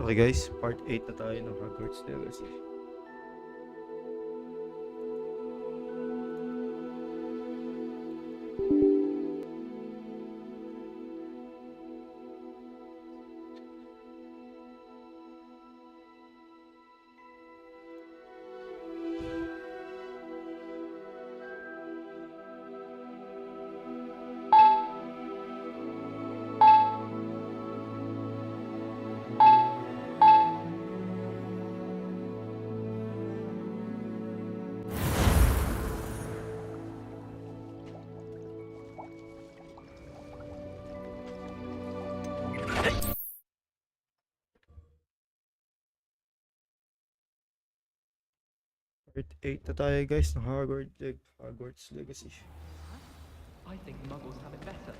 Okay guys, part 8 na tayo ng Hogwarts Legacy. Part 8 na tayo guys ng Hogwarts Legacy. I think muggles have it better.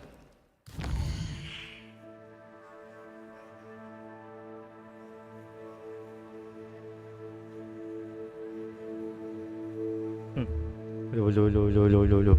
Lo.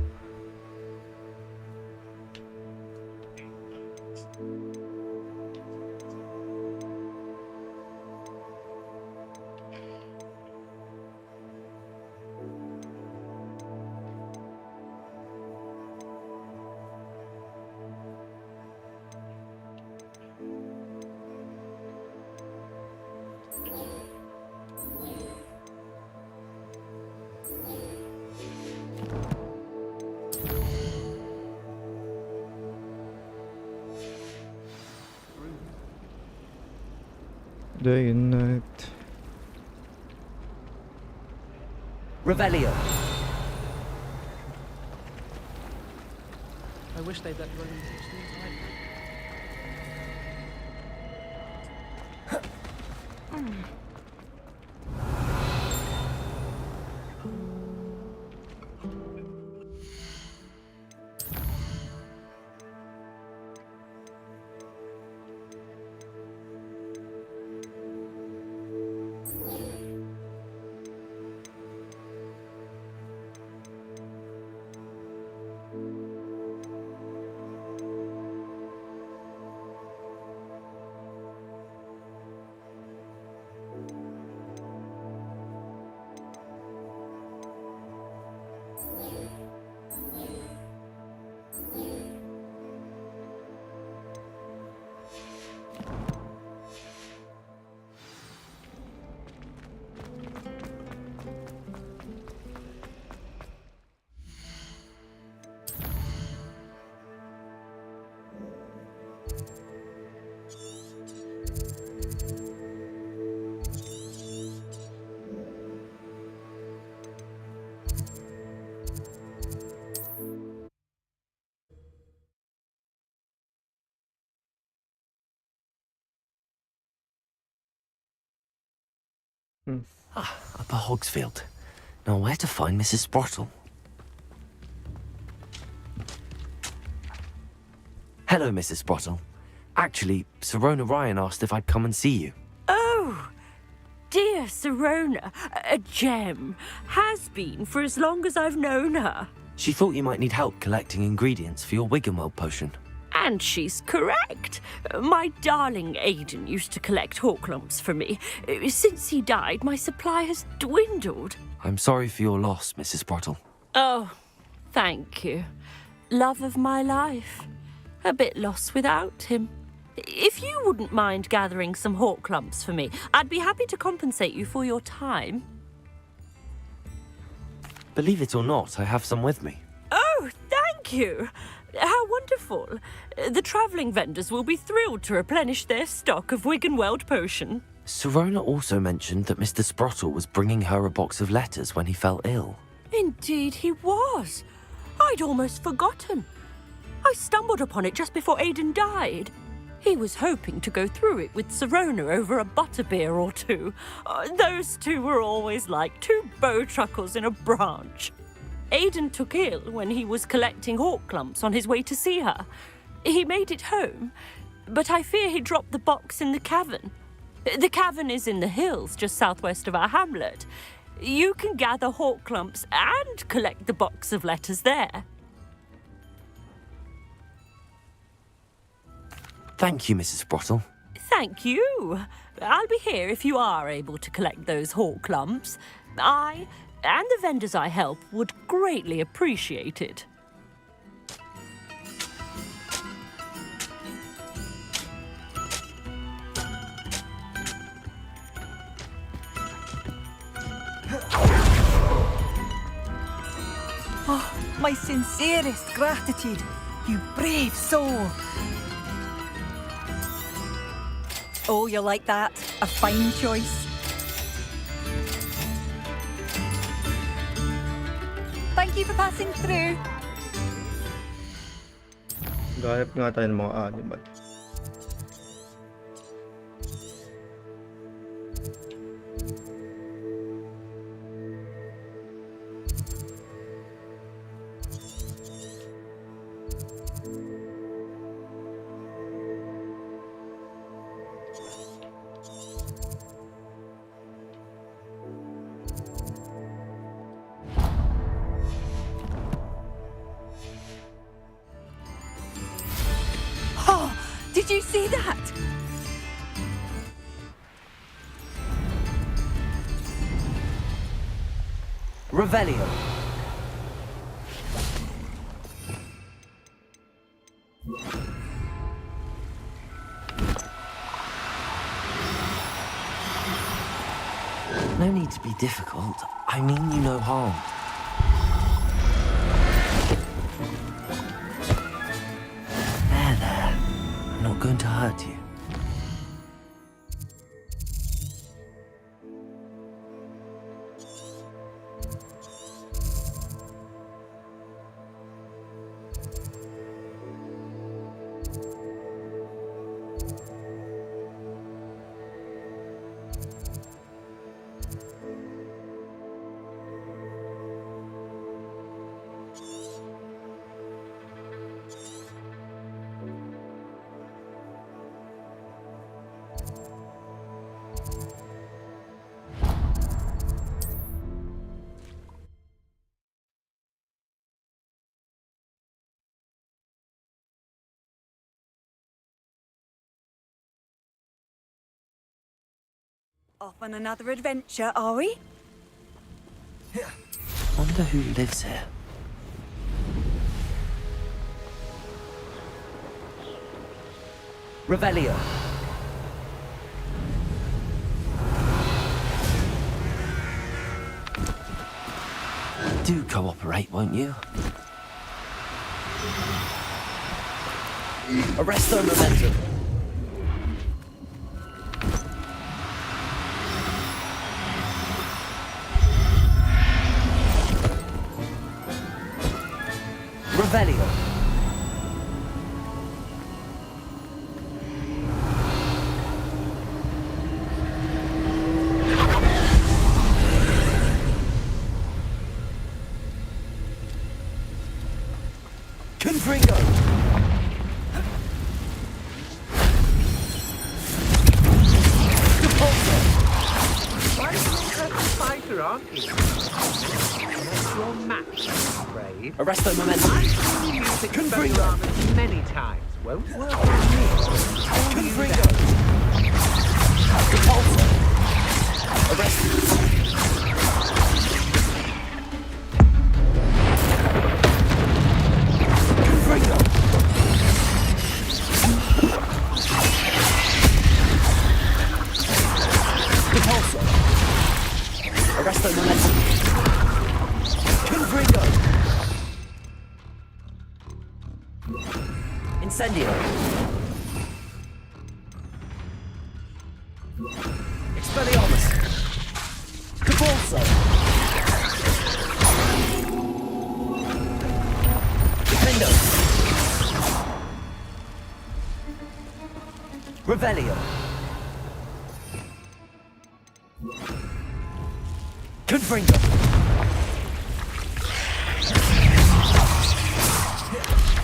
Day and night. Revelio. I wish they'd let Ronan teach things like that. Upper Hogsfield. Now where to find Mrs. Sprottle? Hello, Mrs. Sprottle. Actually, Sirona Ryan asked if I'd come and see you. Oh, dear Sirona, a gem. Has been for as long as I've known her. She thought you might need help collecting ingredients for your Wiggenweld potion. And she's correct. My darling Aiden used to collect Horklumps for me. Since he died, my supply has dwindled. I'm sorry for your loss, Mrs. Sprottle. Oh, thank you. Love of my life. A bit lost without him. If you wouldn't mind gathering some Horklumps for me, I'd be happy to compensate you for your time. Believe it or not, I have some with me. Oh, thank you. How wonderful. The travelling vendors will be thrilled to replenish their stock of Wiggenweld potion. Sirona also mentioned that Mr. Sprottle was bringing her a box of letters when he fell ill. Indeed he was. I'd almost forgotten. I stumbled upon it just before Aiden died. He was hoping to go through it with Sirona over a butterbeer or two. Those two were always like two bowtruckles in a branch. Aiden took ill when he was collecting Horklumps on his way to see her. He made it home, but I fear he dropped the box in the cavern. The cavern is in the hills just southwest of our hamlet. You can gather Horklumps and collect the box of letters there. Thank you, Mrs. Sprottle. Thank you. I'll be here if you are able to collect those hawk lumps. I and the vendors I help would greatly appreciate it. Oh, my sincerest gratitude, you brave soul. Oh, you like that? A fine choice. Thank you for passing through. Gayap nga tayo ng mga animal. Oh, did you see that? Revelio. No need to be difficult. I mean you no harm. There. I'm not going to hurt you. Off on another adventure, are we? Wonder who lives here. Revelio. Do cooperate, won't you? Arresto momentum. Revelio. Confringo. Quite an interesting fighter, aren't you? Unless you're matched, I'm afraid. Arresto momentum. I've seen you music Confringo. Spelloramas many times. Won't work on me. All you Confringo. there. Repulsor. Arresto. Confringo. Repulsor. Arresto momentum. Confringo. Incendio. Expelliarmus. Capulso. Defendo. Revelio. Confringo.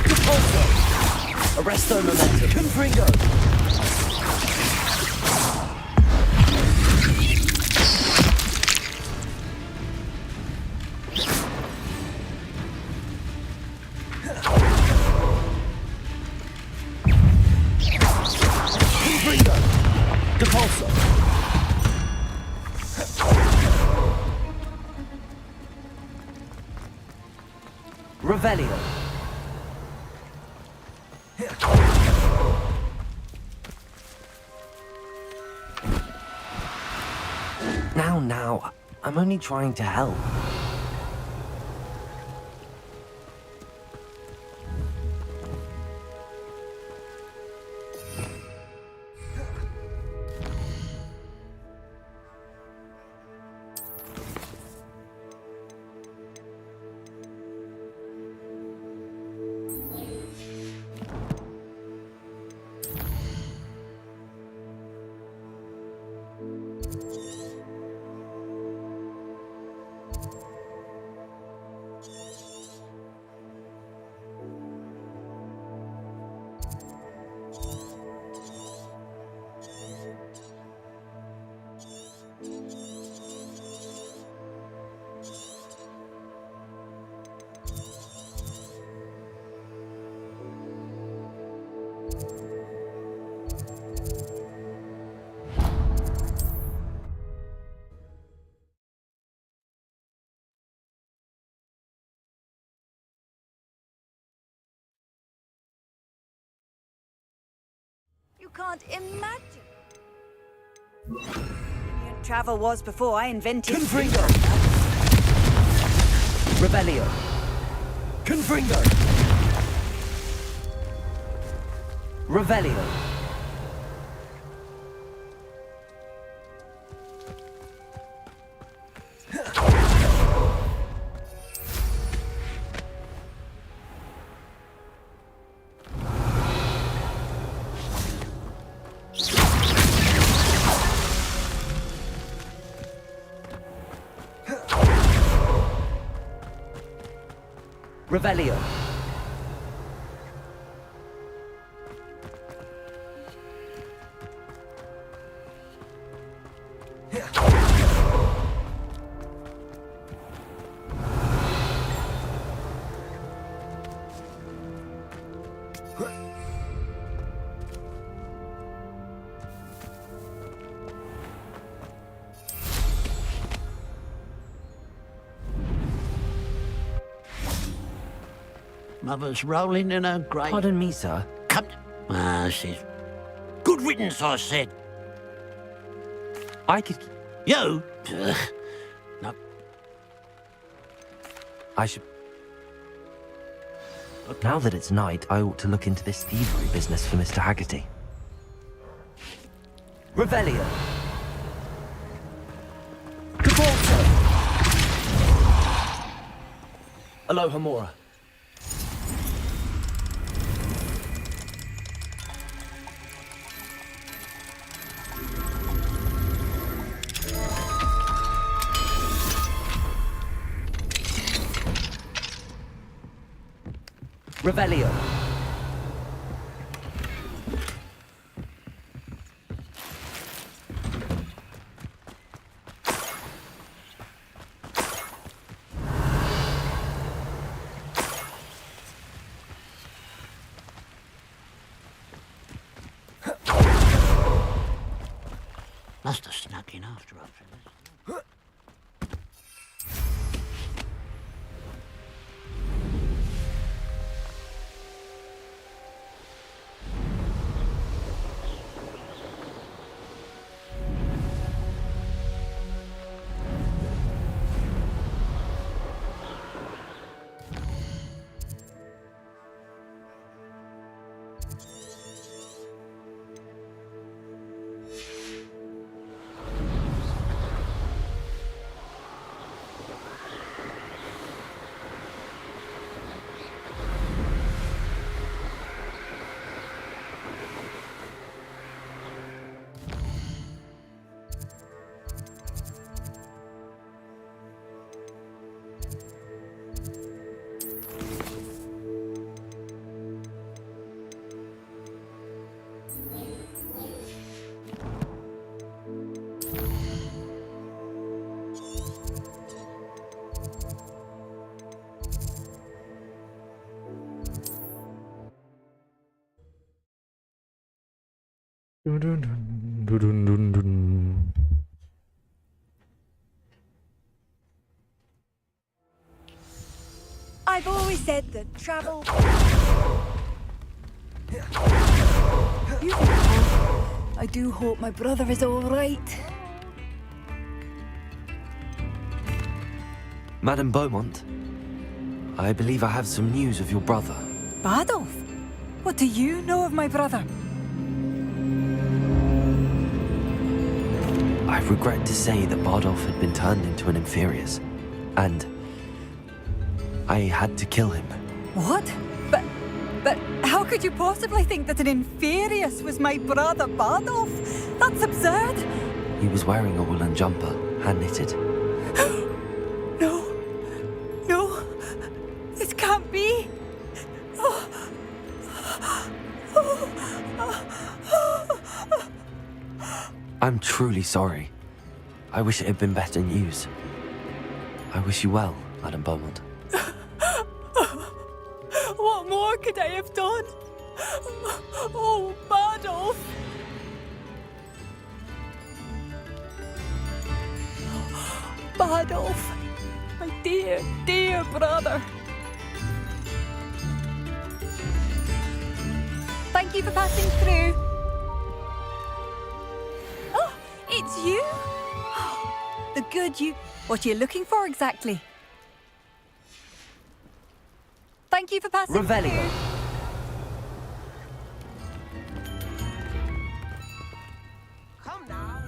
Capulso. Arresto momentum. Confringo. Confringo. Revelio. Now, I'm only trying to help. You can't imagine. Indian travel was before I invented. Confringo. Revelio. Confringo. Revelio. Revelio. Mother's rolling in her grave. Pardon me, sir. Come. She's. Good riddance, I said. I could... You? No. I should... Now that it's night, I ought to look into this thievery business for Mr. Haggerty. Revelio. Cabalto. Aloha Mora. Revelio. Must have snuck in after us. Dun, dun, dun, dun, dun, dun, dun. I've I've always said that travel... I do hope my brother is all right. Madame Beaumont, I believe I have some news of your brother. Badolf? What do you know of my brother? I regret to say that Bardolph had been turned into an Inferius, and I had to kill him. What? But how could you possibly think that an Inferius was my brother Badolf? That's absurd! He was wearing a woolen jumper, hand-knitted. No, this can't be. I'm truly sorry. I wish it had been better news. I wish you well, Madame Beaumont. What more could I have done? Oh, Badolf! Badolf, my dear, dear brother. Thank you for passing through. Oh, it's you? The good you... What are you looking for exactly? Thank you for passing Revelio. through. Come now.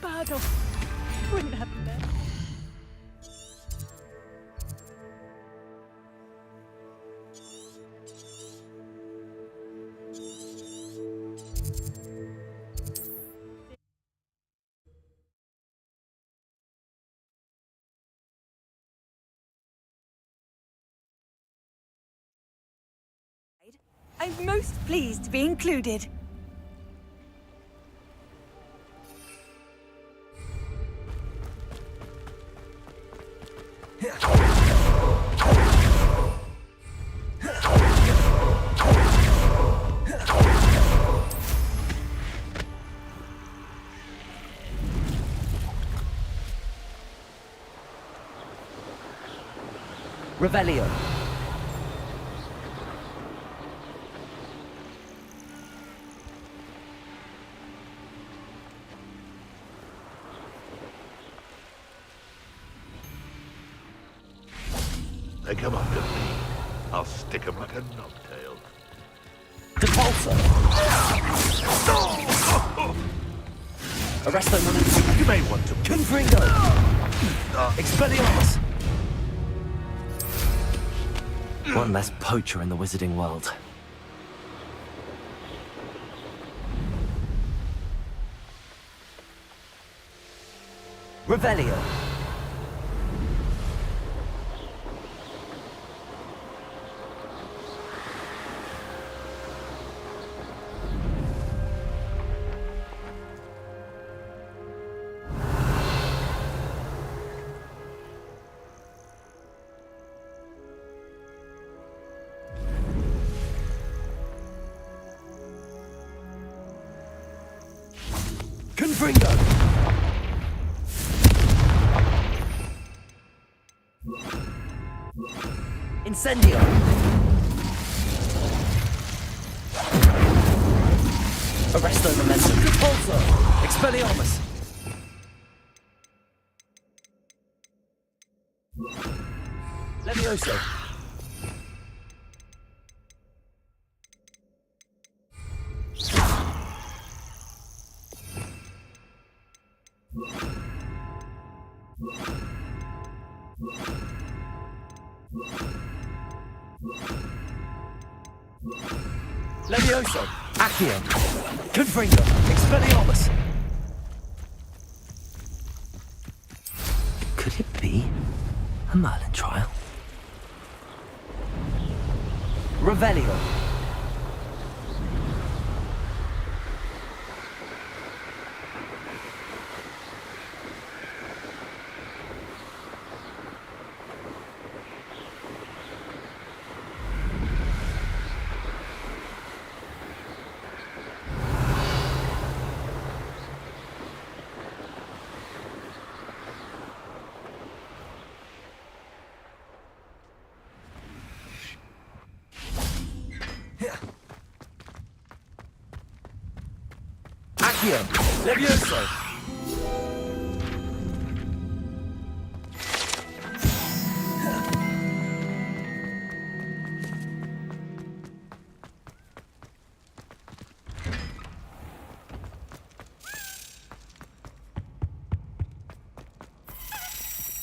Badolf wouldn't have met. I'm most pleased to be included. Revelio. They come after me. I'll stick 'em like a knobtail. Depulso. Arresto momentum. You may want to... Confringo. Expelliarmus. One less poacher in the wizarding world. Revelio. Confringo! Incendio! Arresto Momentum. Repulso! Expelliarmus! Levioso! Levioso! Accio! Confringo! Expelliarmus! Could it be a Merlin trial? Revelio! Accio! Levioso!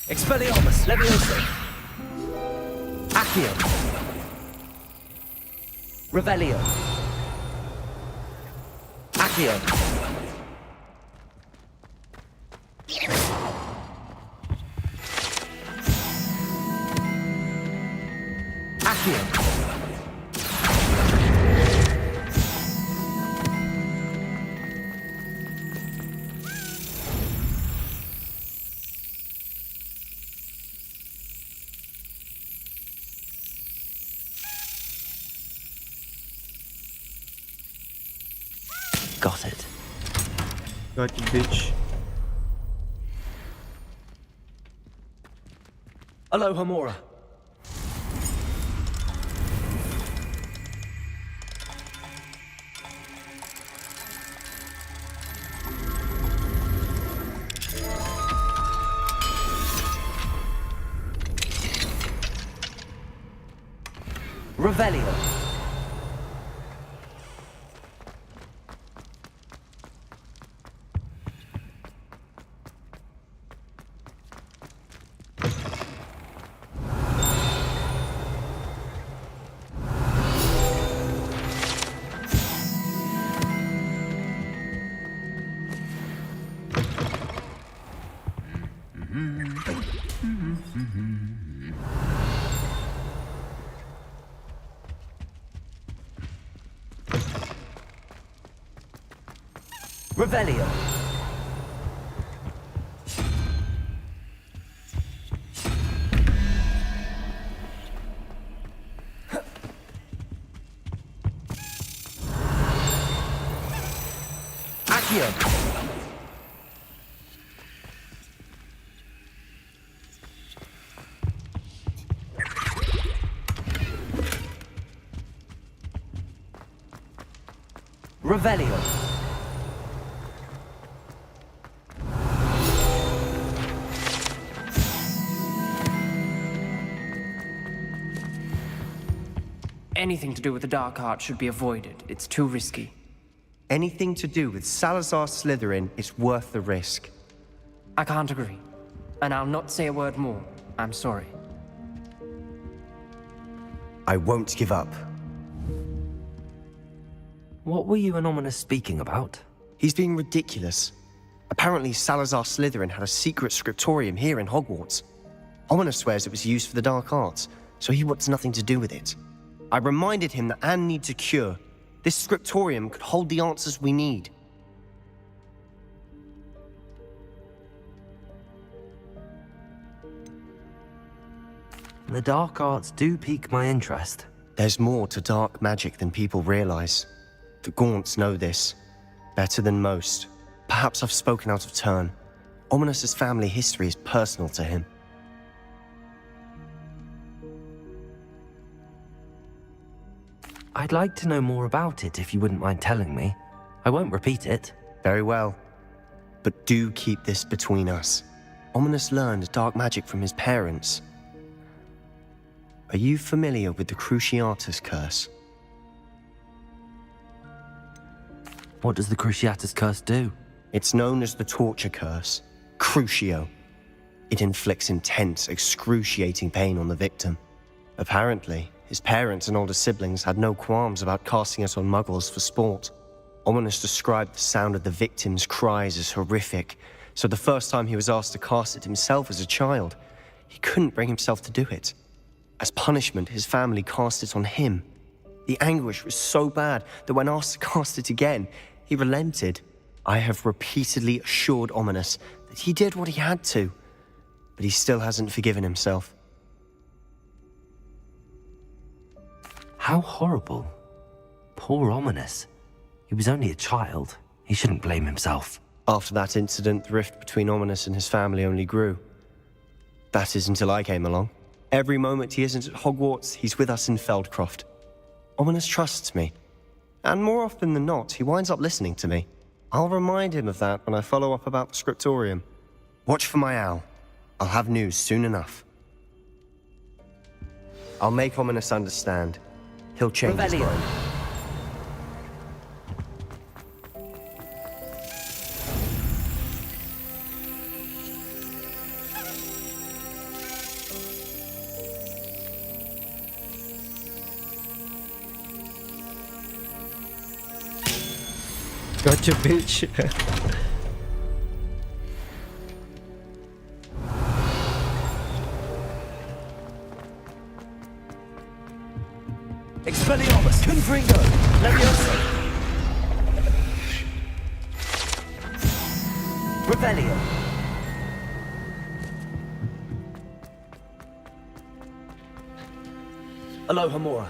Expelliarmus! Levioso! Accio! Revelio! Accio! Accio! Got it. Got you, bitch. Aloha Mora! Revelio! Revelio! Accio! Revelio! Anything to do with the dark art should be avoided. It's too risky. Anything to do with Salazar Slytherin is worth the risk. I can't agree. And I'll not say a word more. I'm sorry. I won't give up. What were you and Ominous speaking about? He's being ridiculous. Apparently Salazar Slytherin had a secret scriptorium here in Hogwarts. Ominous swears it was used for the dark arts, so he wants nothing to do with it. I reminded him that Anne needs a cure. This scriptorium could hold the answers we need. The dark arts do pique my interest. There's more to dark magic than people realize. The Gaunts know this, better than most. Perhaps I've spoken out of turn. Ominous's family history is personal to him. I'd like to know more about it if you wouldn't mind telling me. I won't repeat it. Very well. But do keep this between us. Ominous learned dark magic from his parents. Are you familiar with the Cruciatus curse? What does the Cruciatus curse do? It's known as the torture curse, Crucio. It inflicts intense, excruciating pain on the victim. Apparently, his parents and older siblings had no qualms about casting it on muggles for sport. Ominous described the sound of the victim's cries as horrific, so the first time he was asked to cast it himself as a child, he couldn't bring himself to do it. As punishment, his family cast it on him. The anguish was so bad that when asked to cast it again, he relented. I have repeatedly assured Ominous that he did what he had to, but he still hasn't forgiven himself. How horrible. Poor Ominous. He was only a child. He shouldn't blame himself. After that incident, the rift between Ominous and his family only grew. That is until I came along. Every moment he isn't at Hogwarts, he's with us in Feldcroft. Ominous trusts me. And more often than not, he winds up listening to me. I'll remind him of that when I follow up about the scriptorium. Watch for my owl. I'll have news soon enough. I'll make Ominous understand. He'll change his Revelio. mind. Gotcha, bitch. Expelliarmus, Confringo, Leviosa. Revelio. Alohomora.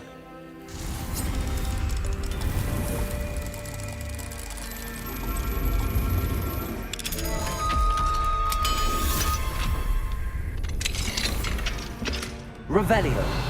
Revelio.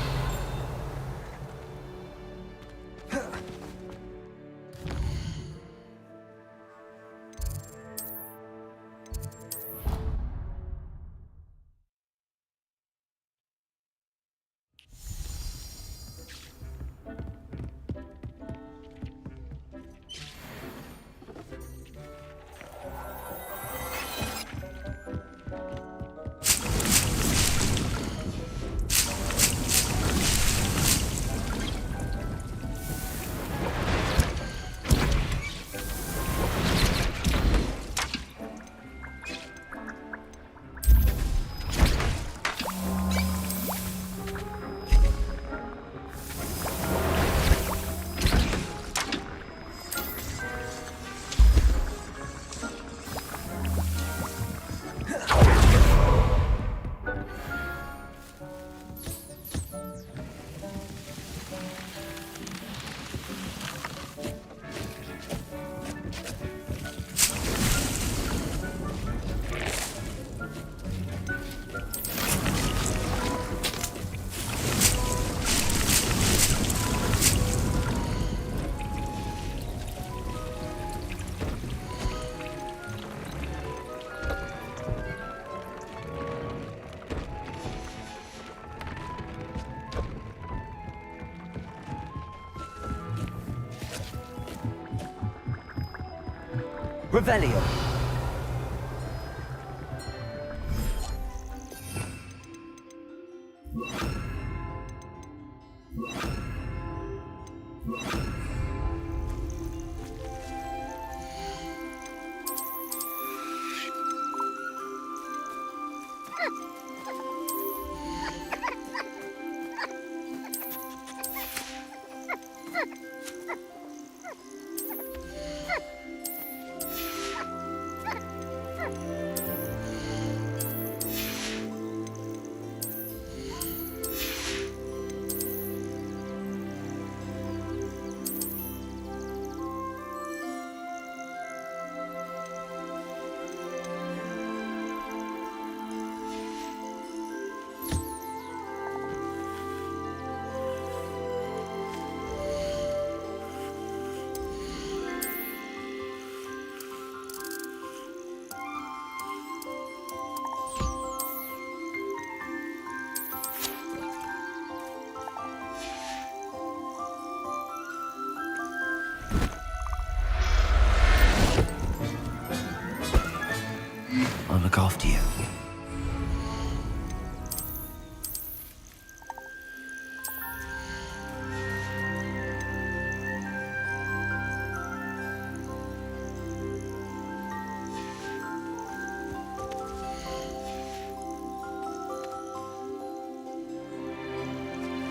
Revelio.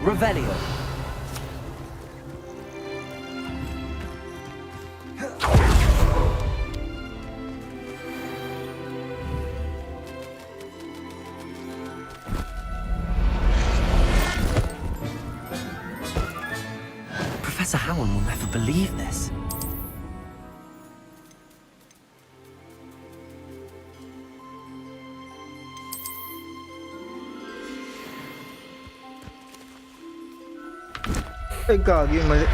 Revelio. Professor Howard will never believe this. Caguei, mas...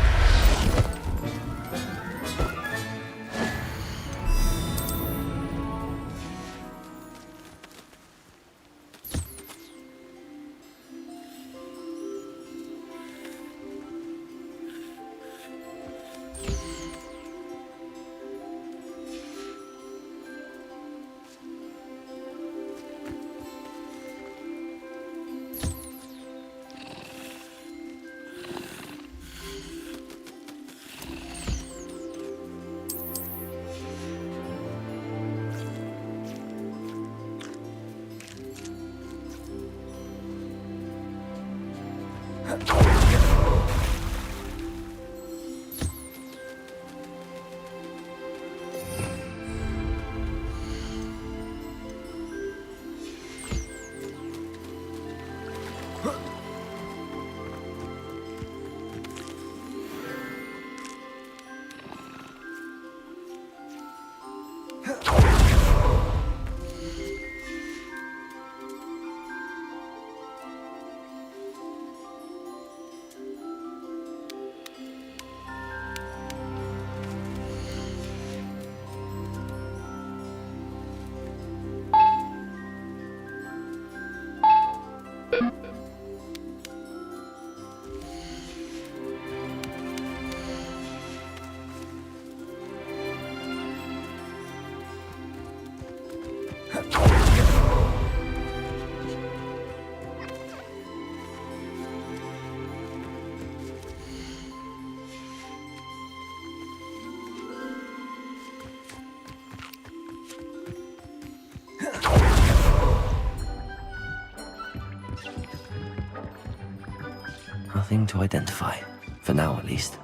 Nothing to identify, for now at least.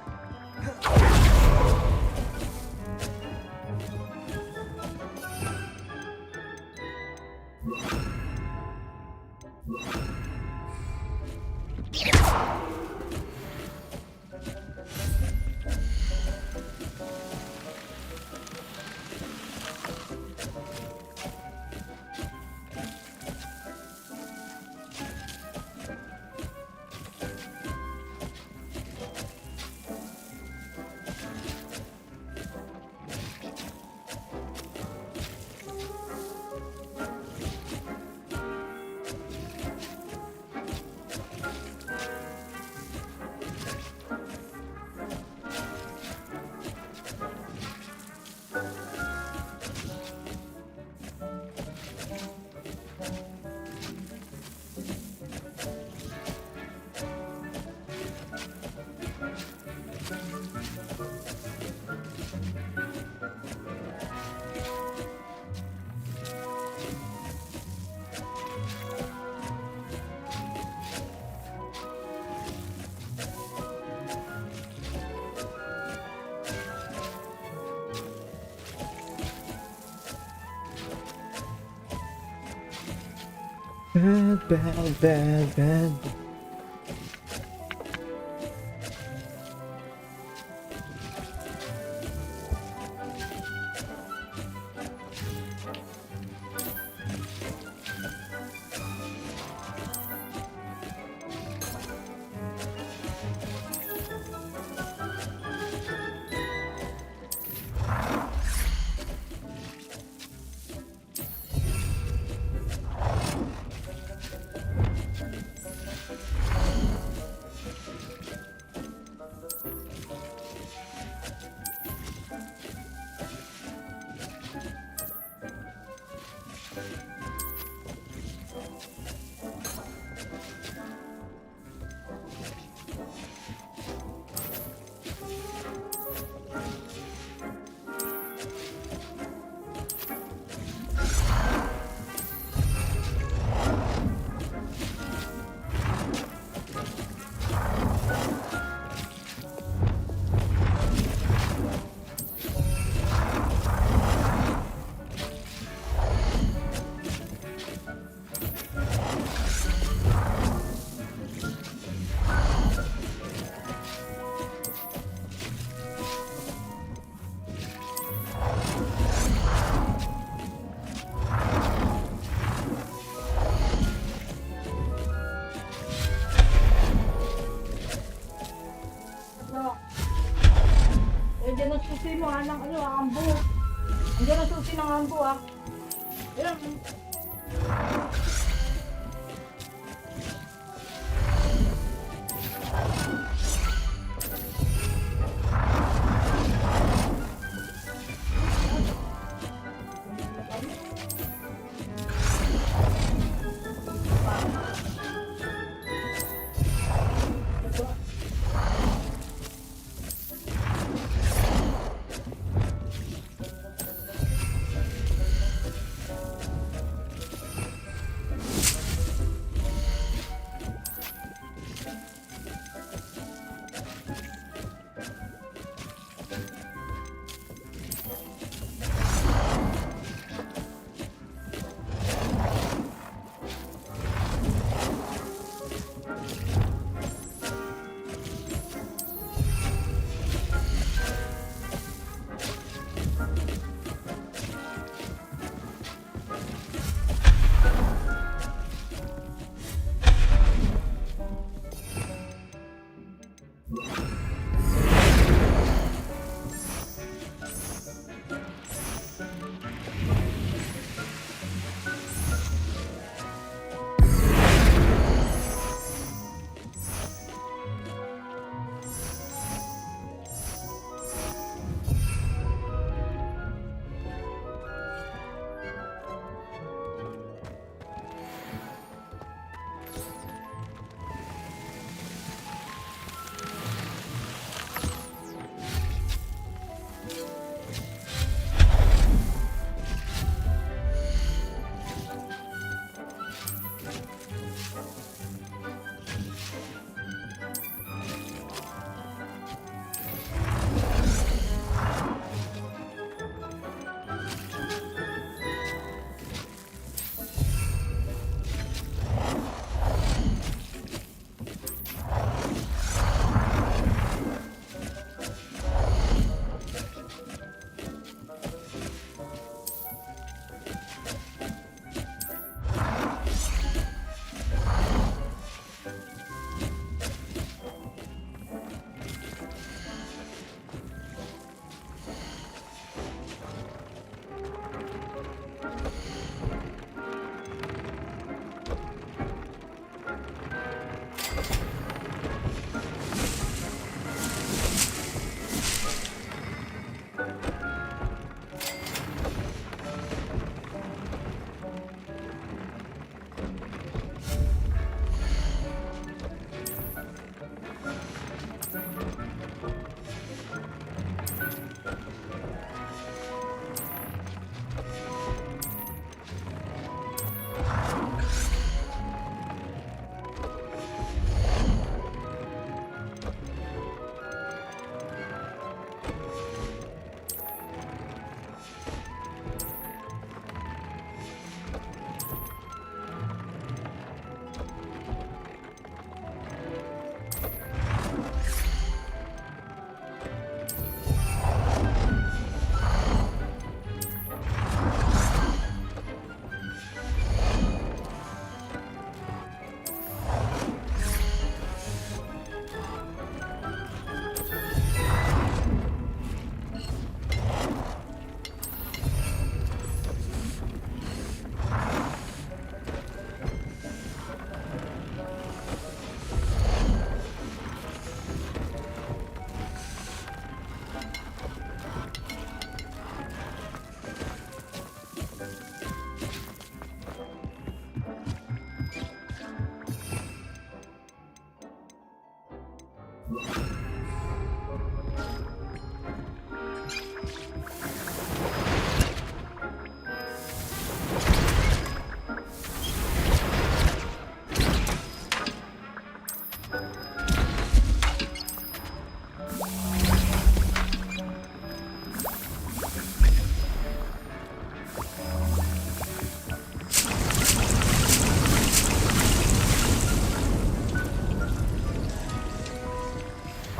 Bad.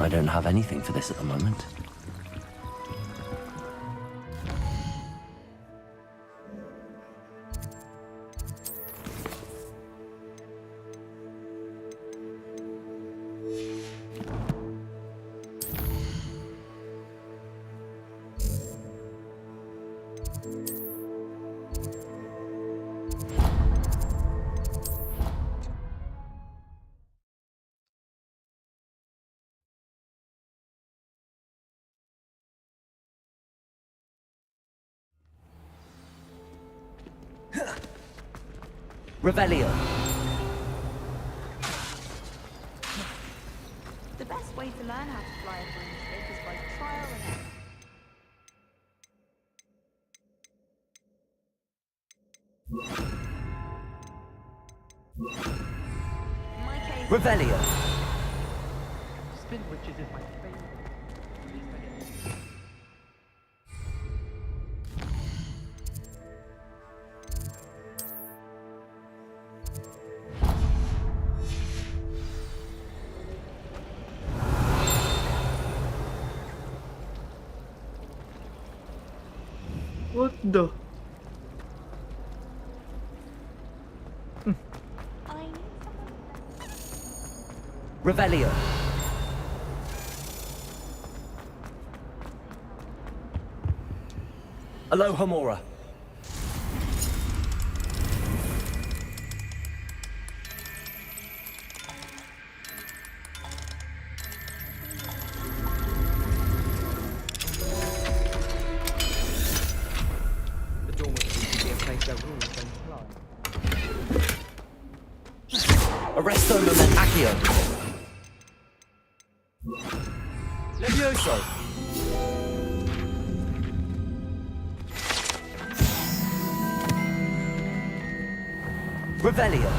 I don't have anything for this at the moment. Revelio. The best way to learn how to fly a broomstick is by trial and error. In my case, Revelio. Spin witches is my favorite. At least I get What the? I need Revelio. Alohomora. the dormitory should be a place where rules don't apply. Arresto Moment Accio. Levioso. Revelio.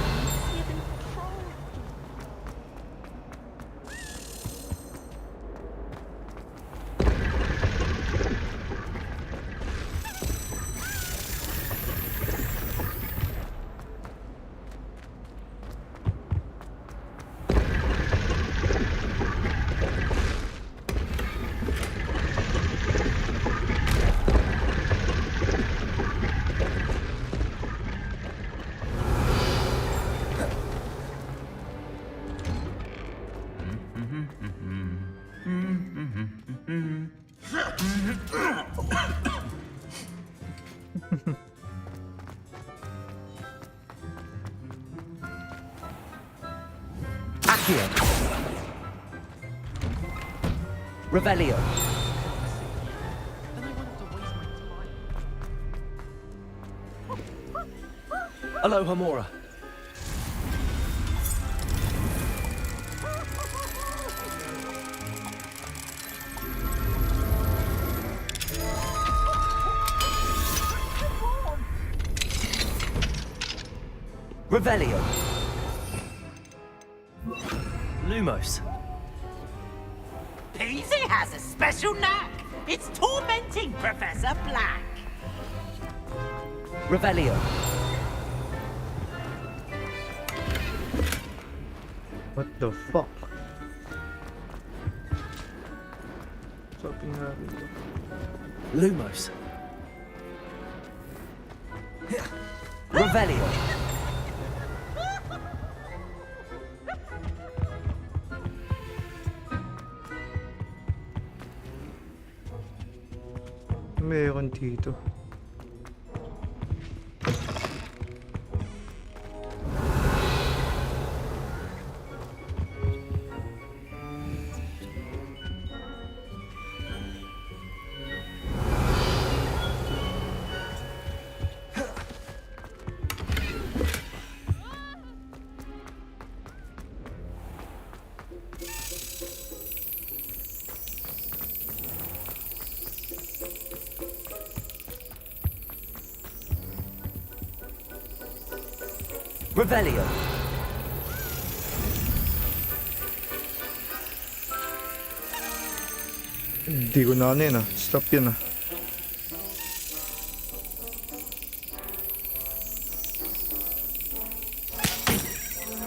Accio. Revelio. Then I won't have to waste my time. Alohomora. Revelio. Lumos. Peasy has a special knack. It's tormenting Professor Black. Revelio. What the fuck? Sabi nga rito. Lumos. Revelio. Meron dito. Revelio. Hindi ko na ano yun ah. Stop yun ah.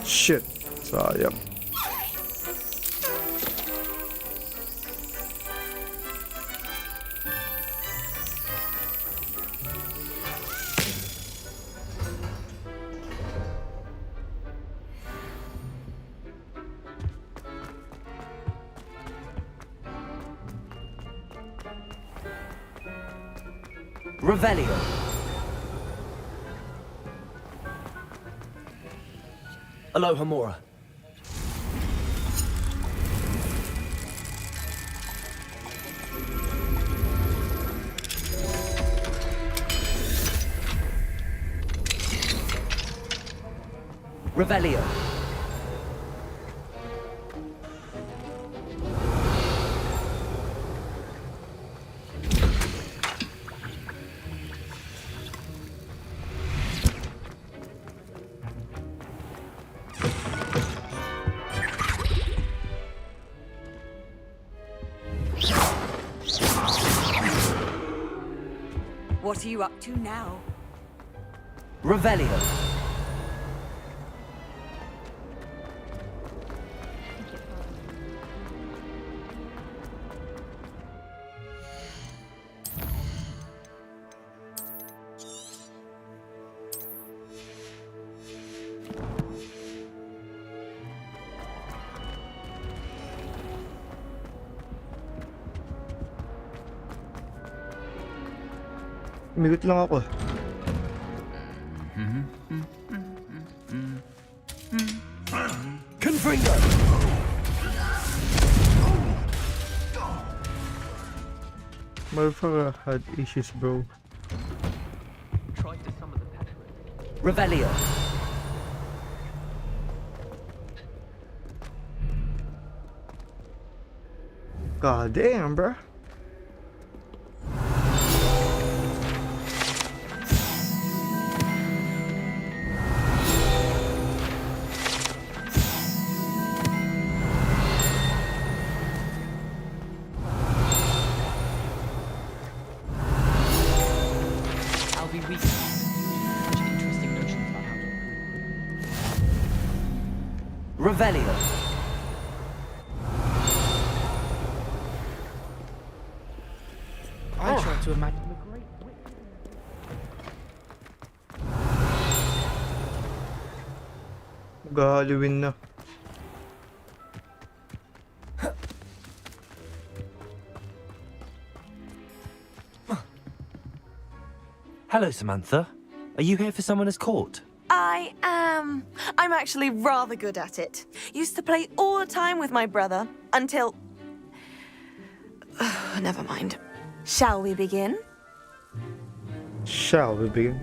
Shit. Sayang. Revelio. Alohomora. Revelio. What are you up to now? Revelio. Umigot lang ako. Confringo. Motherfucker had issues, bro. Revelio. God damn, bro. I'll be weak. Such interesting notions about how to Revelio. I try to imagine the great Mag-Halloween na. Hello, Samantha. Are you here for Summoner's Court? I am. I'm actually rather good at it. Used to play all the time with my brother until. Never mind. Shall we begin? Shall we begin?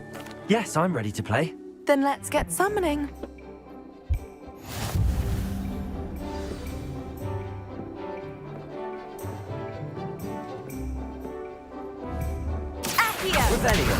Yes, I'm ready to play. Then let's get summoning. Accio! Revelio.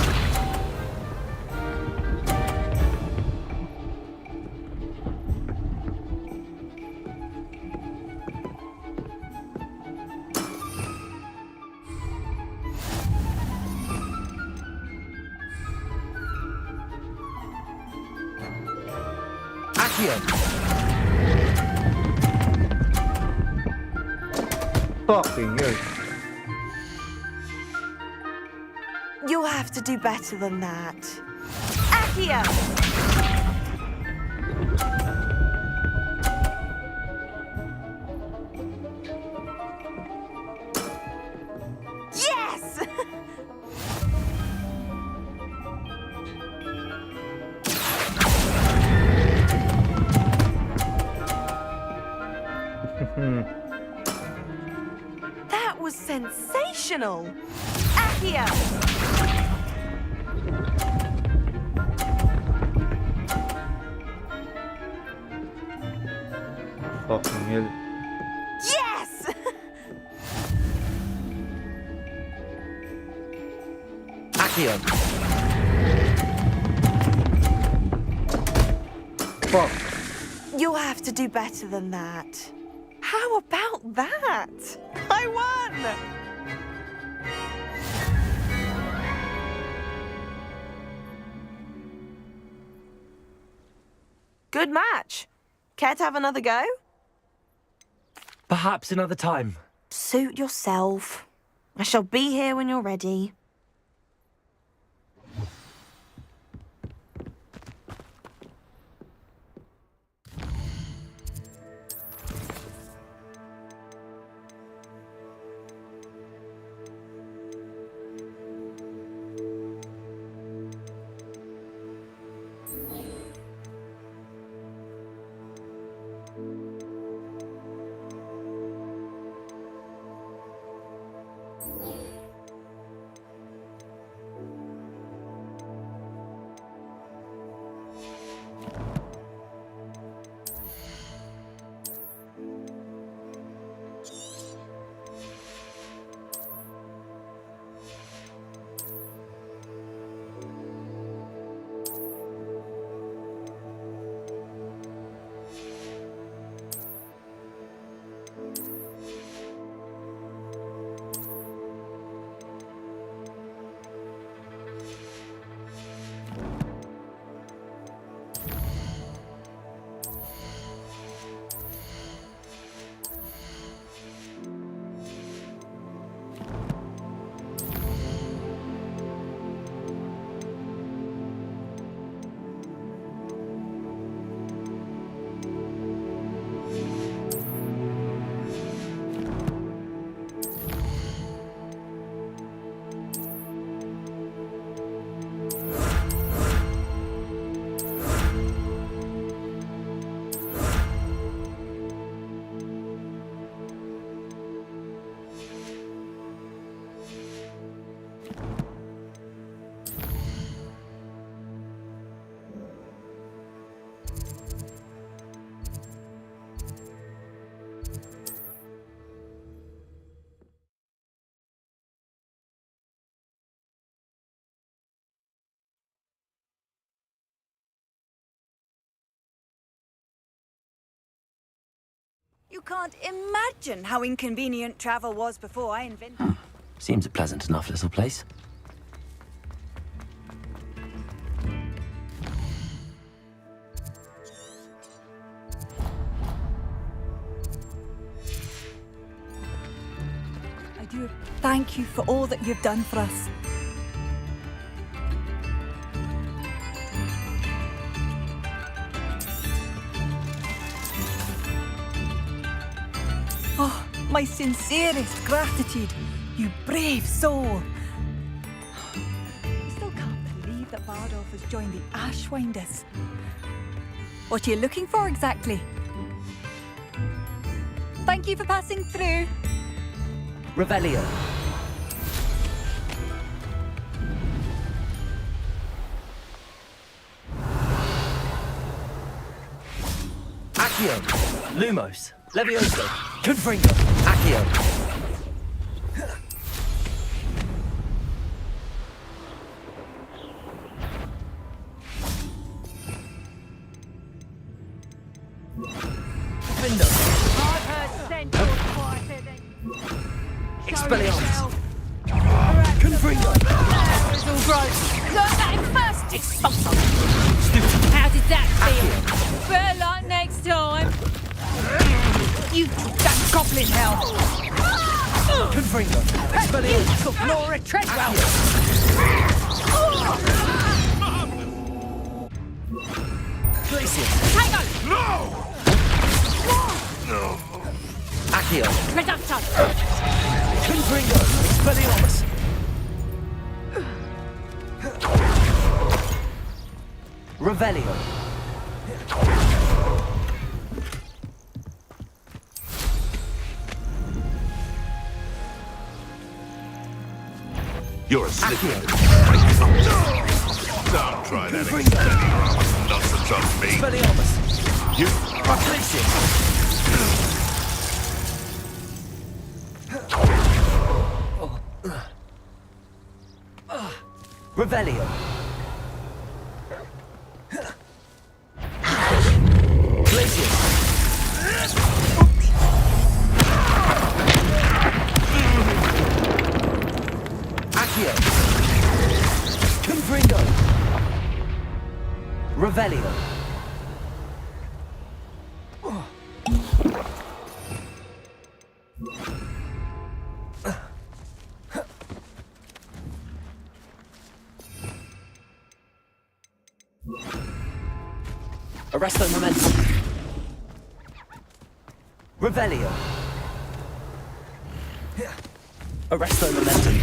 Accio. Fucking hell. You'll have to do better than that. Accio! Yes! That was sensational! Accio! Fucking hell. Yes! Accio. Fuck. You'll have to do better than that. How about that? I won! Good match. Care to have another go? Perhaps another time. Suit yourself. I shall be here when you're ready. You can't imagine how inconvenient travel was before I invented. Seems a pleasant enough little place. I do thank you for all that you've done for us. Oh, my sincerest gratitude, you brave soul. I still can't believe that Bardolph has joined the Ashwinders. What are you looking for exactly? Thank you for passing through. Revelio. Accio. Lumos. Levioso. Confringo. Accio. Findo. I've heard centaurs quieter than... Expelliarmus. Confringo. It's all gross. Learn that in first. Expulso. How did that feel? Better luck next time. You that goblin hell. Confringo. Expelliarmus. Laura Treadwell. Glacius. Tango. Accio. Reducto. Confringo. Expelliarmus. Revelio. You're a Slytherin. Don't try that Confringo. again. Not to trust me. Expelliarmus. You Glacius. Revelio. Glacius. Accio. Confringo. Revelio. Arresto momentum. Revelio. Arresto momentum.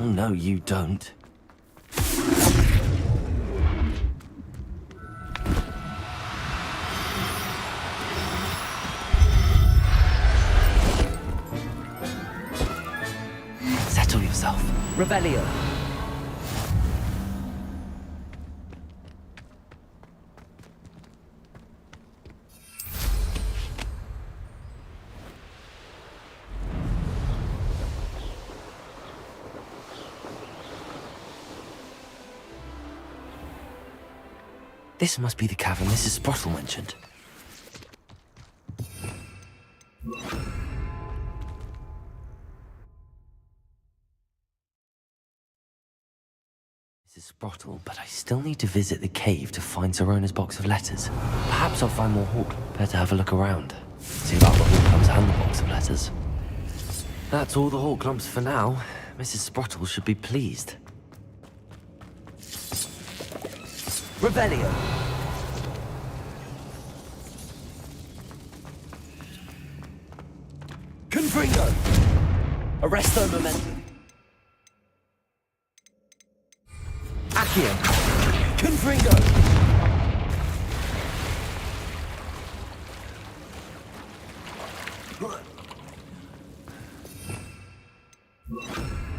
Oh, no, you don't. Settle yourself. Revelio. This must be the cavern Mrs. Sprottle mentioned. Mrs. Sprottle, but I still need to visit the cave to find Zerona's box of letters. Perhaps I'll find more Hawk. Better have a look around. See about the Hawk and the box of letters. That's all the Hawk clumps for now. Mrs. Sprottle should be pleased. Revelio. Confringo. Arresto momentum. Accio. Confringo.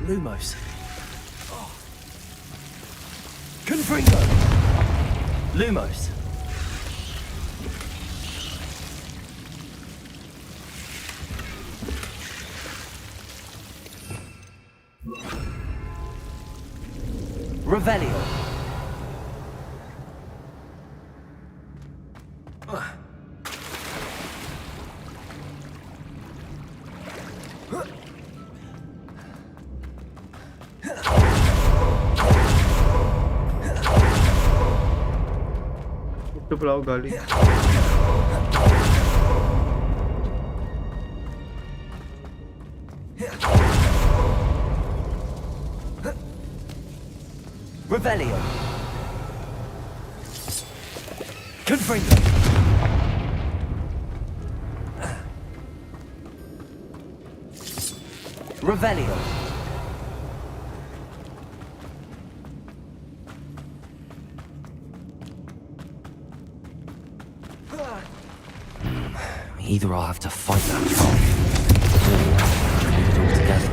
Lumos. Confringo. Lumos. Revelio. Ito pala ako galing. Revelio. Confringo. Revelio. Either I'll have to fight that troll, or hold it all together.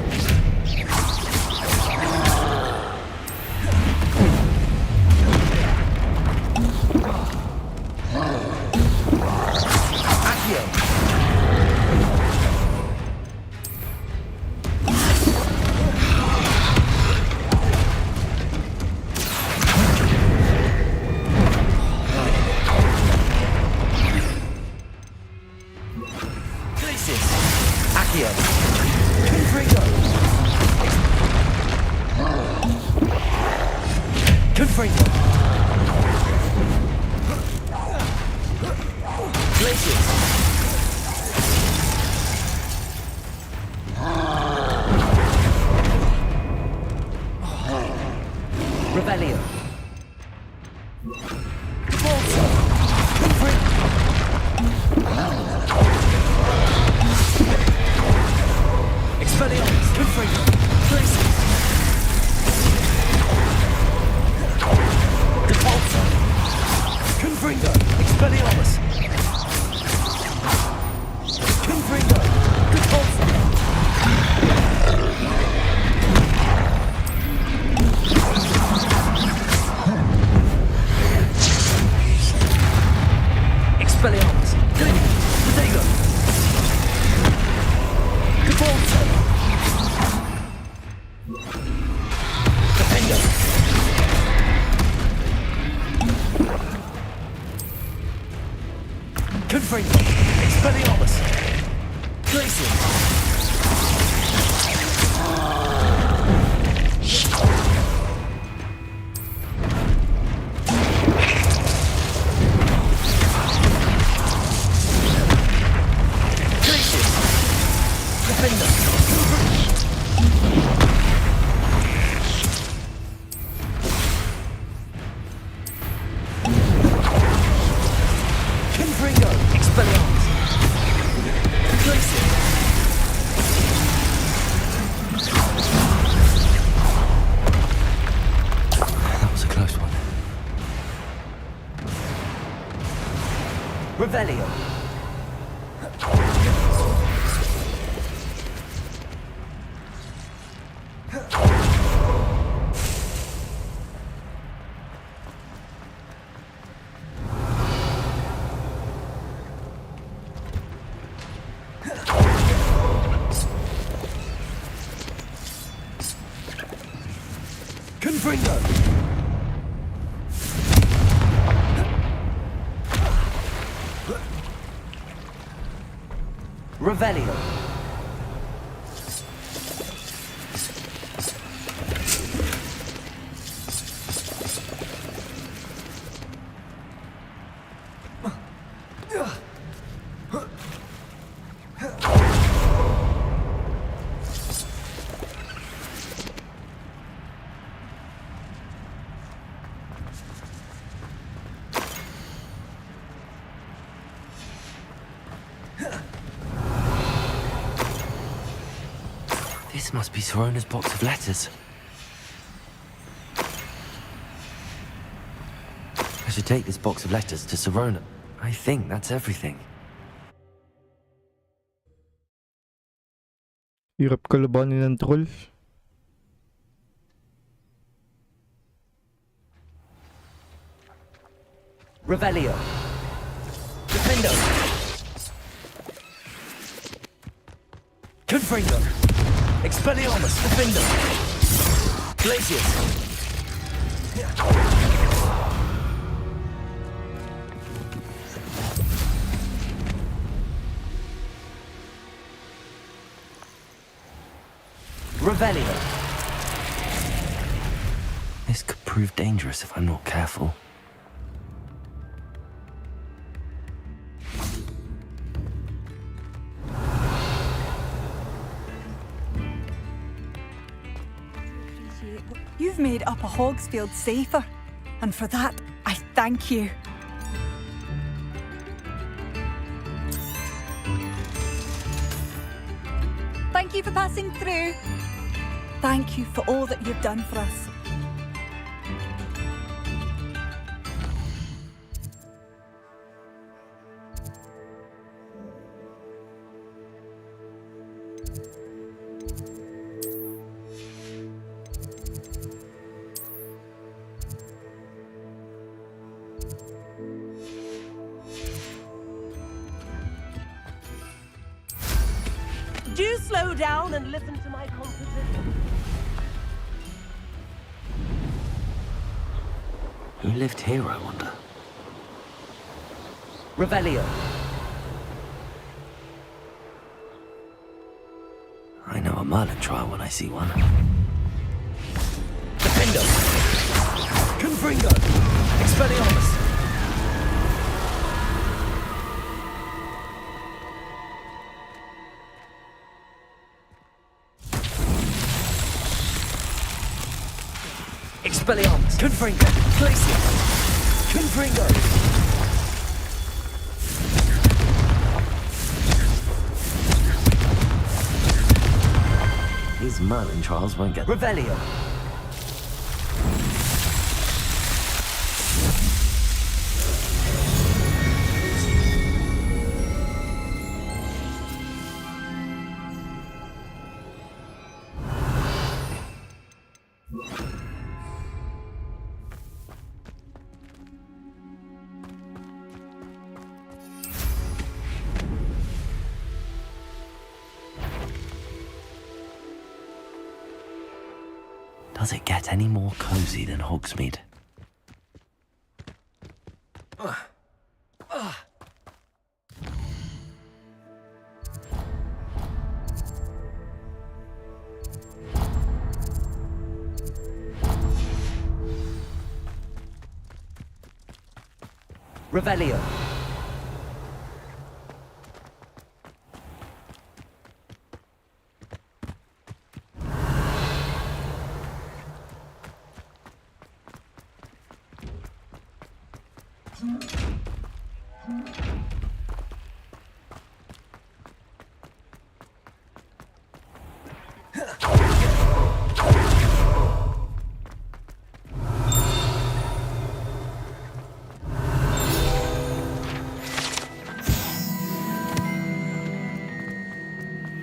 Revelio. Expelliarmus. Confringo. Glacius. Depulso. Confringo. Expelliarmus. Confringo. Depulso. Expelliarmus. Protego. Depulso. Defendo. Confringo. Expelliarmus. Glacius. Glacius. Defender. Confringo. Expelliarmus. Glacius. That was a close one. Revelio. Confringo. Revelio. This must be Sorona's box of letters. I should take this box of letters to Sorona. I think that's everything. Hirap kalabanin ng troll. Revelio. Defendo. Confringo. Expelliarmus. Defendo. Glacius. Revelio. This could prove dangerous if I'm not careful. You've made Upper Hogsfield safer, and for that, I thank you. Thank you for passing through. Thank you for all that you've done for us. Do slow down and listen to my composition. Who lived here, I wonder? Revelio. I know a Merlin trial when I see one. Defendo. Confringo. Expelliarmus. Expelliarmus. Confringo. Glacier. Confringo. These Merlin trials won't get... Revelio. Does it get any more cozy than Hogsmeade? Revelio.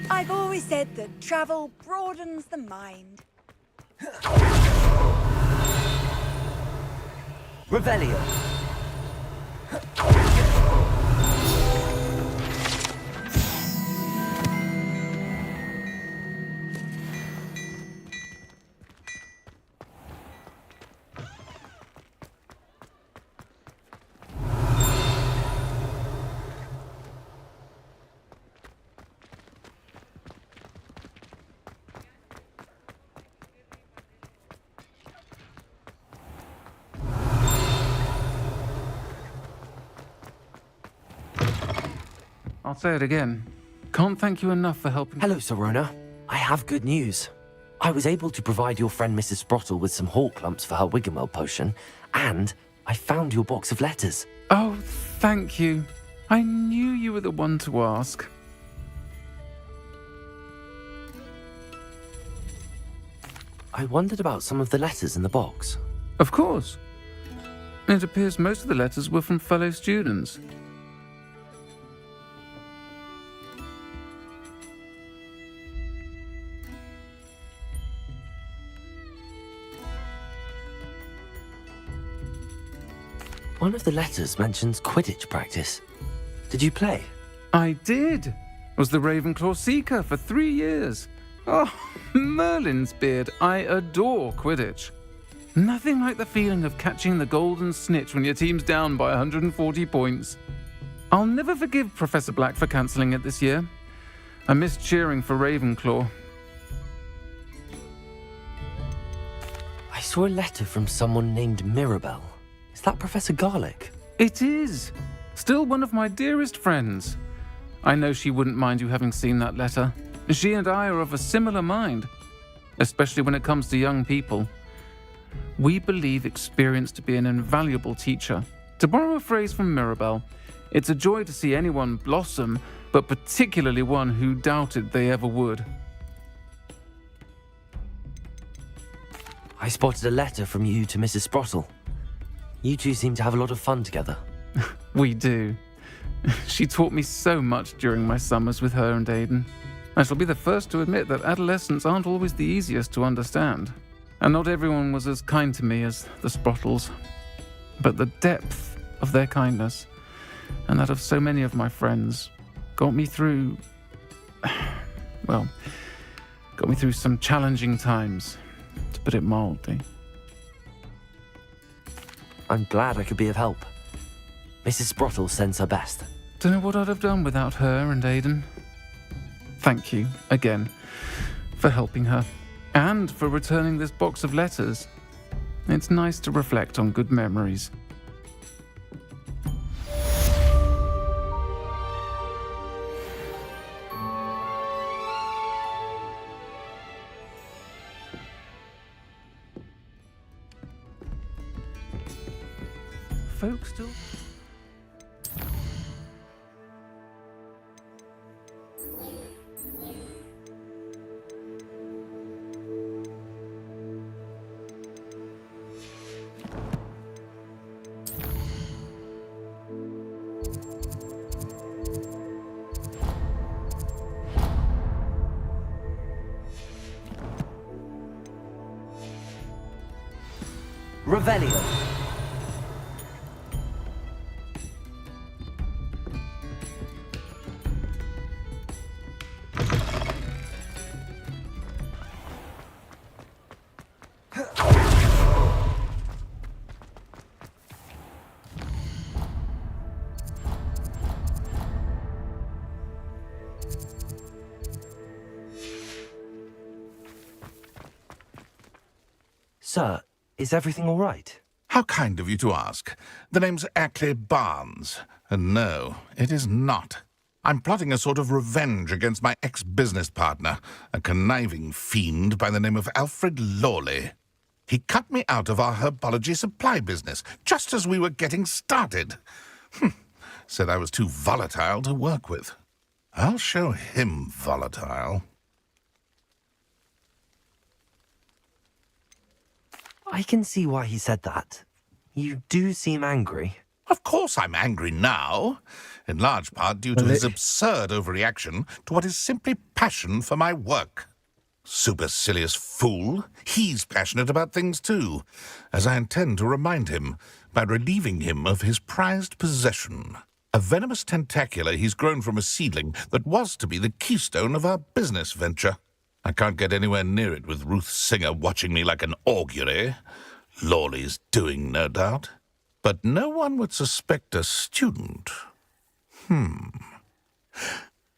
I've always said that travel broadens the mind. Revelio. I'll say it again. Can't thank you enough for helping. Hello, Sirona. I have good news. I was able to provide your friend Mrs. Sprottle with some hawk lumps for her Wiggenweld potion, and I found your box of letters. Oh, thank you. I knew you were the one to ask. I wondered about some of the letters in the box. Of course. It appears most of the letters were from fellow students. One of the letters mentions Quidditch practice. Did you play? I did. Was the Ravenclaw Seeker for 3 years. Oh, Merlin's beard. I adore Quidditch. Nothing like the feeling of catching the golden snitch when your team's down by 140 points. I'll never forgive Professor Black for cancelling it this year. I missed cheering for Ravenclaw. I saw a letter from someone named Mirabelle. Is that Professor Garlick? It is. Still one of my dearest friends. I know she wouldn't mind you having seen that letter. She and I are of a similar mind, especially when it comes to young people. We believe experience to be an invaluable teacher. To borrow a phrase from Mirabelle, it's a joy to see anyone blossom, but particularly one who doubted they ever would. I spotted a letter from you to Mrs. Sprottle. You two seem to have a lot of fun together. We do. She taught me so much during my summers with her and Aidan. I shall be the first to admit that adolescents aren't always the easiest to understand. And not everyone was as kind to me as the Sprottles. But the depth of their kindness, and that of so many of my friends, got me through some challenging times, to put it mildly. I'm glad I could be of help. Mrs. Sprottle sends her best. Don't know what I'd have done without her and Aidan. Thank you, again, for helping her, and for returning this box of letters. It's nice to reflect on good memories. Folks still... Revelio. Sir, is everything all right? How kind of you to ask. The name's Ackley Barnes. And no, it is not. I'm plotting a sort of revenge against my ex-business partner, a conniving fiend by the name of Alfred Lawley. He cut me out of our herbology supply business, just as we were getting started. Said I was too volatile to work with. I'll show him volatile. I can see why he said that. You do seem angry. Of course I'm angry now, in large part due to his absurd overreaction to what is simply passion for my work. Supercilious fool. He's passionate about things too, as I intend to remind him by relieving him of his prized possession. A venomous tentacula he's grown from a seedling that was to be the keystone of our business venture. I can't get anywhere near it with Ruth Singer watching me like an augury. Lawley's doing, no doubt. But no one would suspect a student.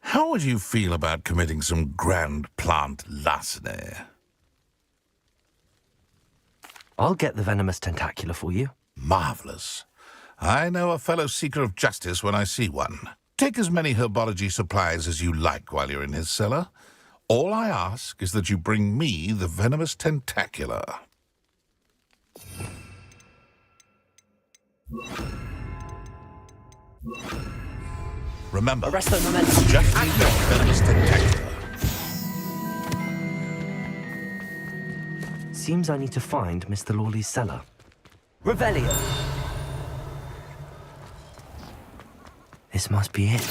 How would you feel about committing some grand plant larceny? I'll get the venomous tentacula for you. Marvelous. I know a fellow seeker of justice when I see one. Take as many herbology supplies as you like while you're in his cellar. All I ask is that you bring me the venomous tentacula. Remember, Arresto momentum. just need your venomous tentacula. Seems I need to find Mr. Lawley's cellar. Revelio. This must be it.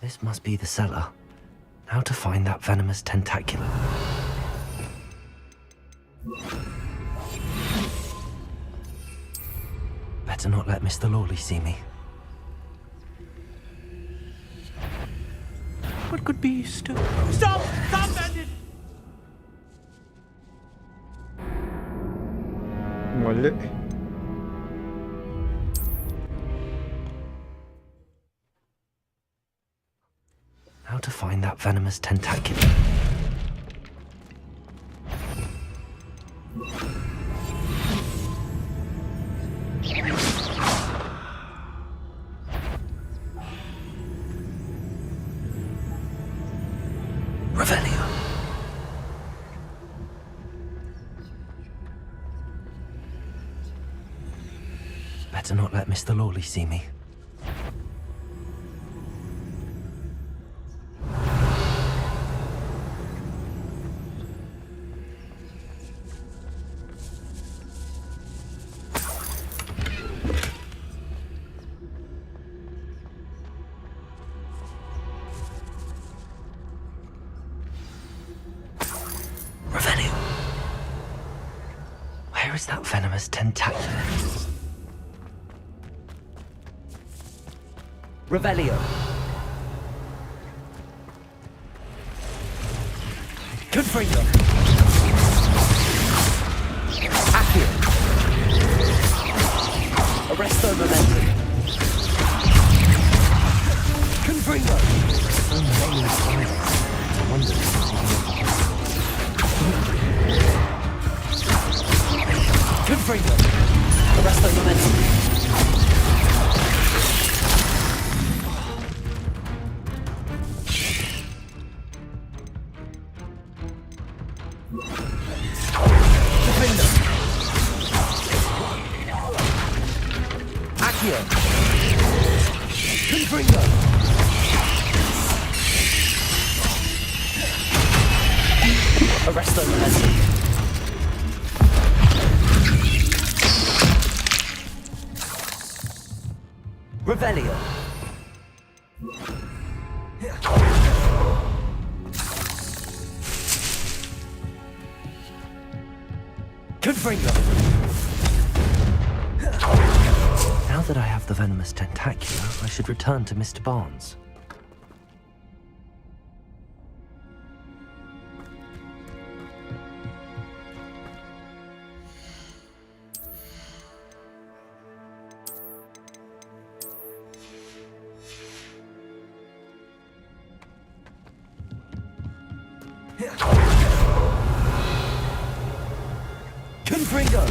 This must be the cellar. How to find that venomous tentacula. Better not let Mr. Lawley see me. What could be Stop! Stop, bandit! Molek. How to find that venomous tentacula? Revelio. Better not let Mr. Lawley see me. Revelio. Where is that venomous tentacula? Revelio. Confringo. Accio. Arresto Momentum. Confringo. So many spiders. I wonder. Confringo. Arresto Momentum. Accio. Confringo. Arresto Momentum. Revelio. Confringo. Now that I have the venomous tentacula, I should return to Mr. Barnes. Confringo.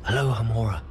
Hello, Hamora.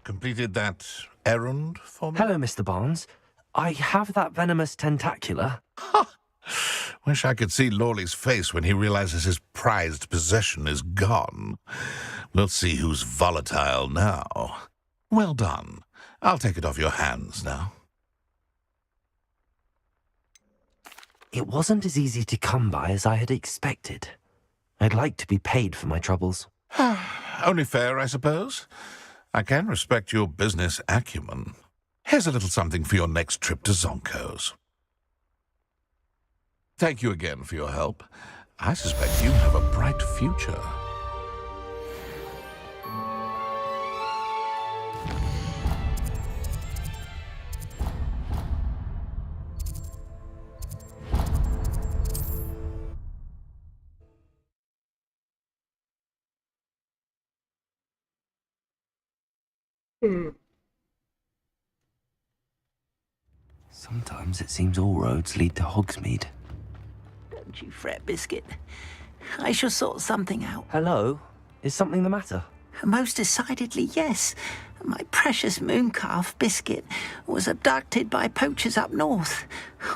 Completed that errand for me? Hello, Mr. Barnes. I have that venomous tentacula. Wish I could see Lawley's face when he realizes his prized possession is gone. We'll see who's volatile now. Well done. I'll take it off your hands now. It wasn't as easy to come by as I had expected. I'd like to be paid for my troubles. Only fair, I suppose. I can respect your business acumen. Here's a little something for your next trip to Zonko's. Thank you again for your help. I suspect you have a bright future. Sometimes it seems all roads lead to Hogsmeade. Don't you fret, Biscuit. I shall sort something out. Hello? Is something the matter? Most decidedly, yes. My precious mooncalf, Biscuit, was abducted by poachers up north.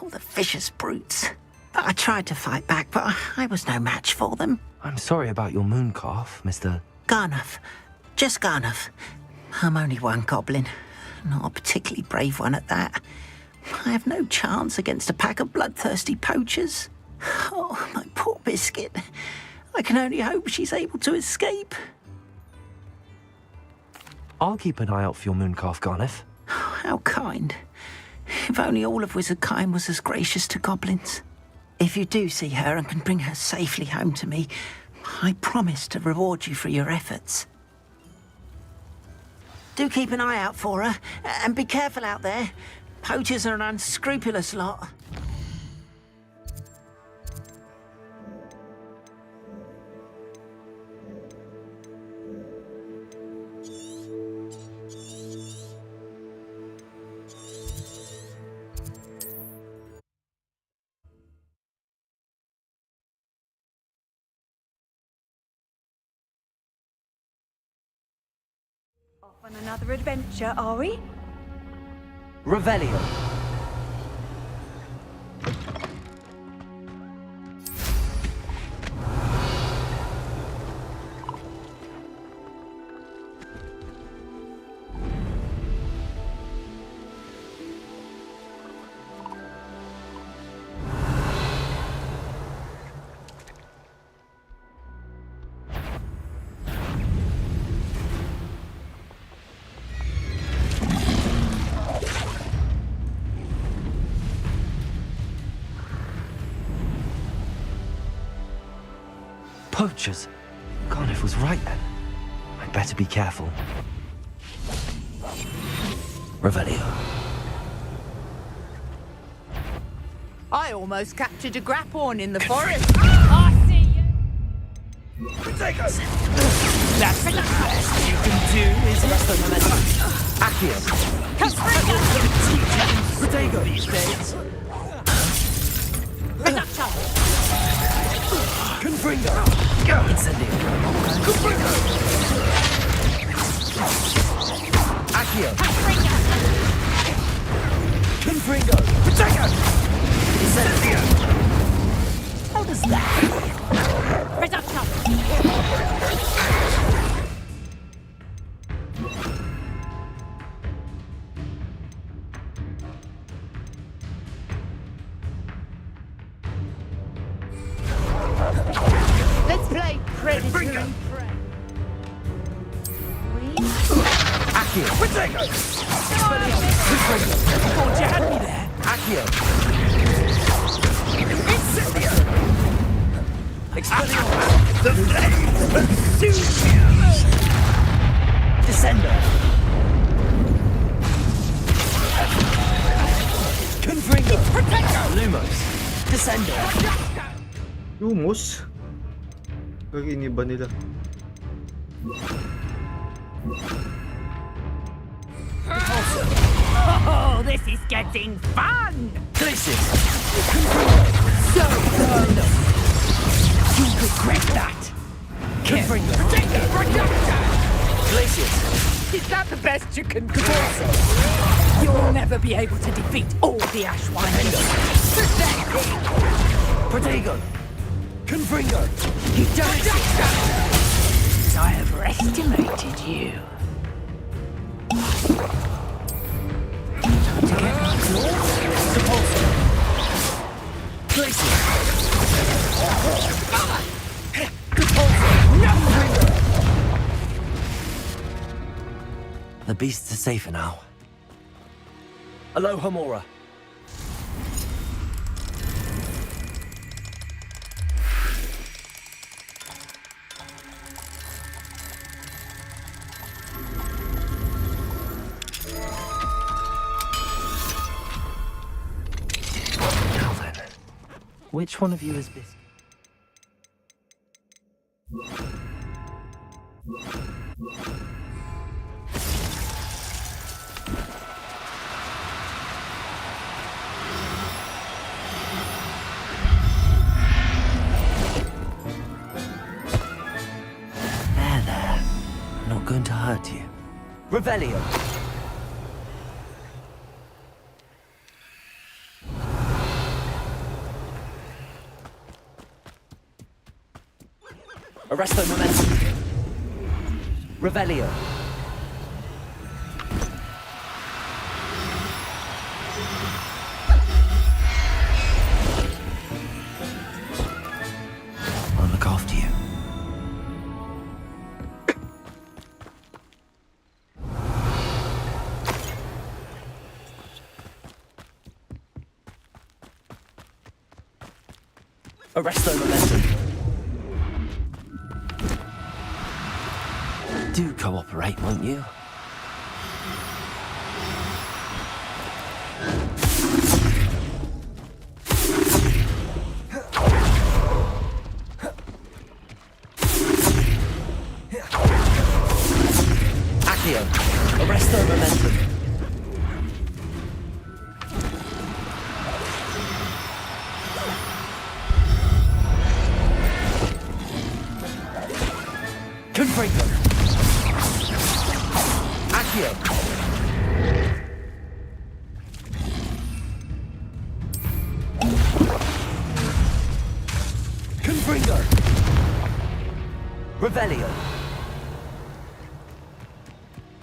Oh, the vicious brutes. I tried to fight back, but I was no match for them. I'm sorry about your mooncalf, Mr. Garnuff. Just Garnuff. I'm only one goblin. Not a particularly brave one at that. I have no chance against a pack of bloodthirsty poachers. Oh, my poor Biscuit. I can only hope she's able to escape. I'll keep an eye out for your mooncalf, Garniff. How kind. If only all of Wizardkind was as gracious to goblins. If you do see her and can bring her safely home to me, I promise to reward you for your efforts. Do keep an eye out for her, and be careful out there. Poachers are an unscrupulous lot. Off on another adventure, are we? Revelio. Poachers. Garniff was right then. I'd better be careful. Revelio. I almost captured a grapphorn in the forest. I see you. Take us. That's the best you can do, is it? Accio. Protego these days. Confringo. Incendio. Confringo. Accio. Confringo. Protego. Incendio. How does that? Let's play Predator and Prey. Accio. Protego. Confringo. Thought you had me there. Accio. Incendio. Expelliarmus. The flame pursues you. Descendo. Confringo. Protego. Lumos. Descendo. Lumos? Iniba nila. Oh, this is getting fun! Glacius. So good! You regret that. Confringo. Glacius. Is that the best you can do? You'll never be able to defeat all the Ashwinders. Protego. Confringo. You done it. I overestimated you. Time to get my claws. Sepulso. Glacius. Sepulso. No. The beasts are safer now. Aloha Mora. Which one of you is Biscuit? There. I'm not going to hurt you. Revelio. Arresto momentum. Revelio. I'll look after you. Arresto momentum. Do cooperate, won't you? Accio. Arresto momentum. Confringo. Accio. Confringo. Revelio.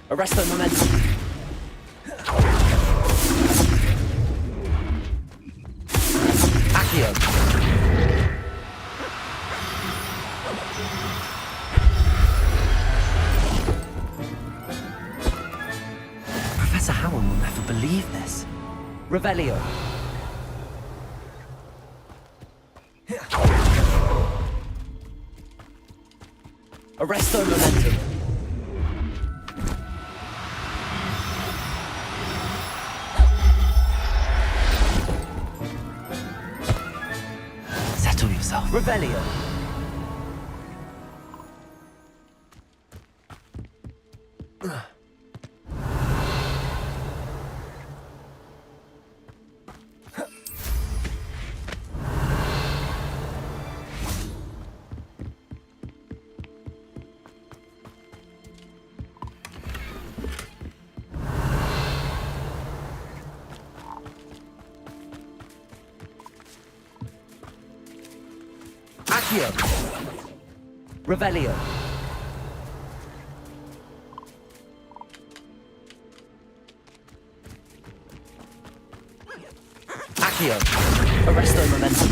Arresto momentum. Accio. Professor Howard will never believe this. Revelio. Arresto momentum. Settle yourself. Revelio. Accio. Revelio. Accio. Arresto momentum.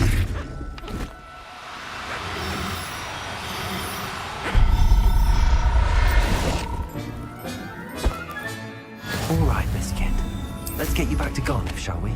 All right, Biscuit. Let's get you back to Garlic, shall we?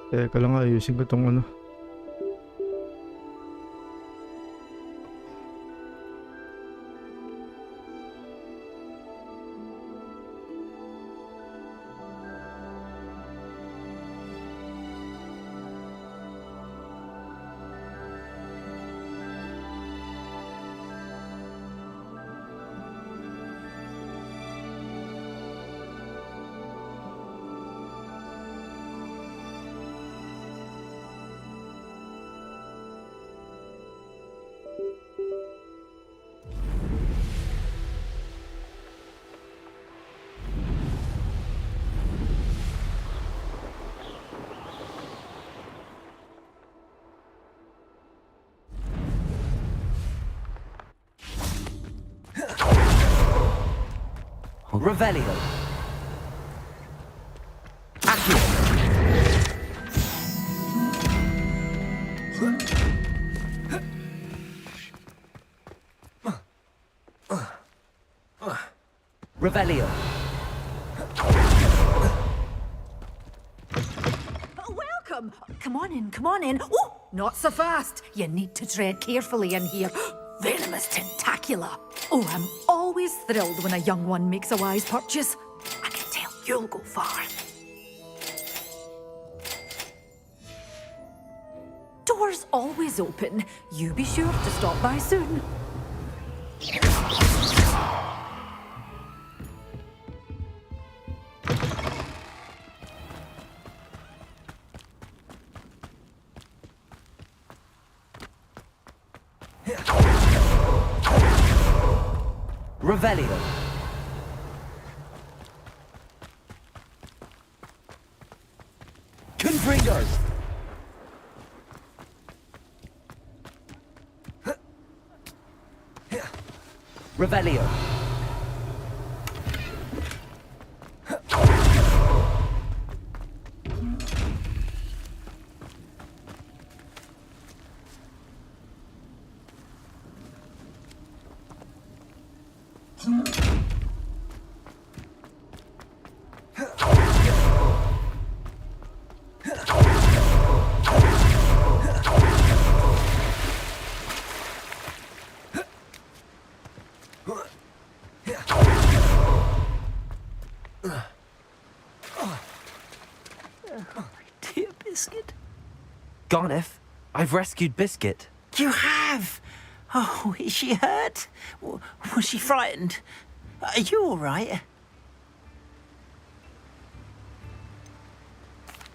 Teka lang, ayusin ko tong ano. Revelio. Accio. Revelio. Welcome! Come on in, come on in. Oh, not so fast. You need to tread carefully in here. Venomous tentacula. Oh, I'm always thrilled when a young one makes a wise purchase. I can tell you'll go far. Doors always open. You be sure to stop by soon. Revelio. Confringo. Revelio. Dear Biscuit. Garneth, I've rescued Biscuit. You have? Oh, is she hurt? Was she frightened? Are you all right?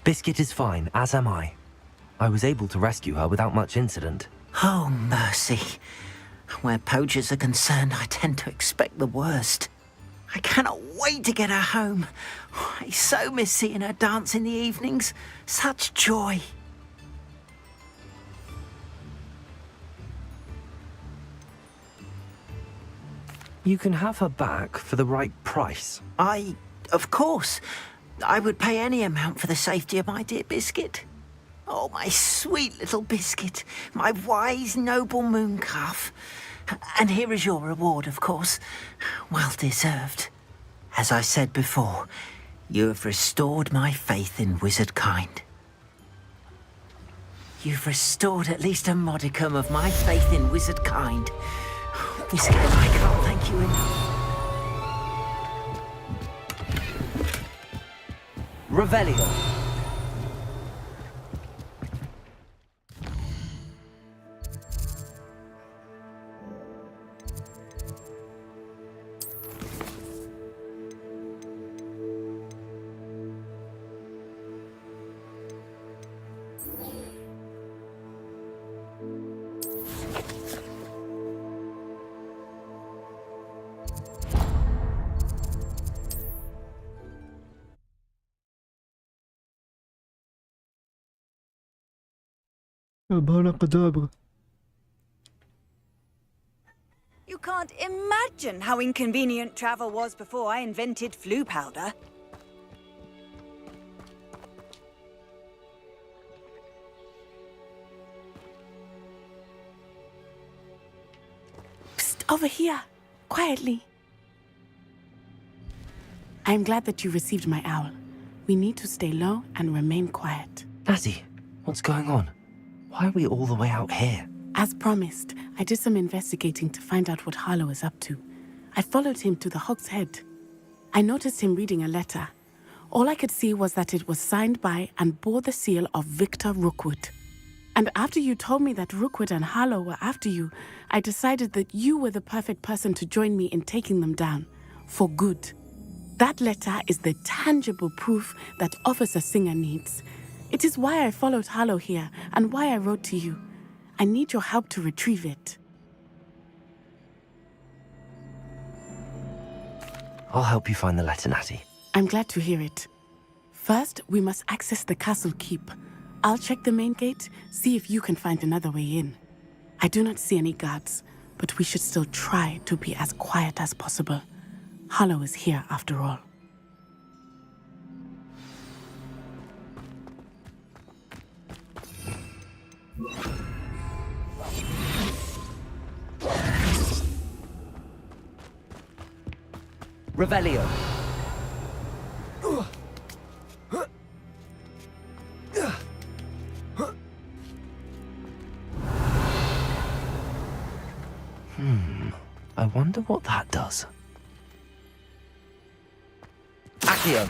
Biscuit is fine, as am I. I was able to rescue her without much incident. Oh, mercy. Where poachers are concerned, I tend to expect the worst. I cannot wait to get her home. I so miss seeing her dance in the evenings. Such joy. You can have her back for the right price. Of course, I would pay any amount for the safety of my dear Biscuit. Oh, my sweet little Biscuit, my wise, noble moon calf. And here is your reward, of course. Well deserved. As I said before, you have restored my faith in wizard kind. You've restored at least a modicum of my faith in wizard kind. Biscuit and I can't thank you enough. Revelio. Abracadabra. You can't imagine how inconvenient travel was before I invented flu powder. Psst, over here, quietly. I'm glad that you received my owl. We need to stay low and remain quiet. Natty, what's going on? Why are we all the way out here? As promised, I did some investigating to find out what Harlow is up to. I followed him to the Hog's Head. I noticed him reading a letter. All I could see was that it was signed by and bore the seal of Victor Rookwood. And after you told me that Rookwood and Harlow were after you, I decided that you were the perfect person to join me in taking them down. For good. That letter is the tangible proof that Officer Singer needs. It is why I followed Harlow here and why I wrote to you. I need your help to retrieve it. I'll help you find the letter, Natty. I'm glad to hear it. First, we must access the castle keep. I'll check the main gate, see if you can find another way in. I do not see any guards, but we should still try to be as quiet as possible. Hollow is here after all. Revelio. I wonder what that does. Accio.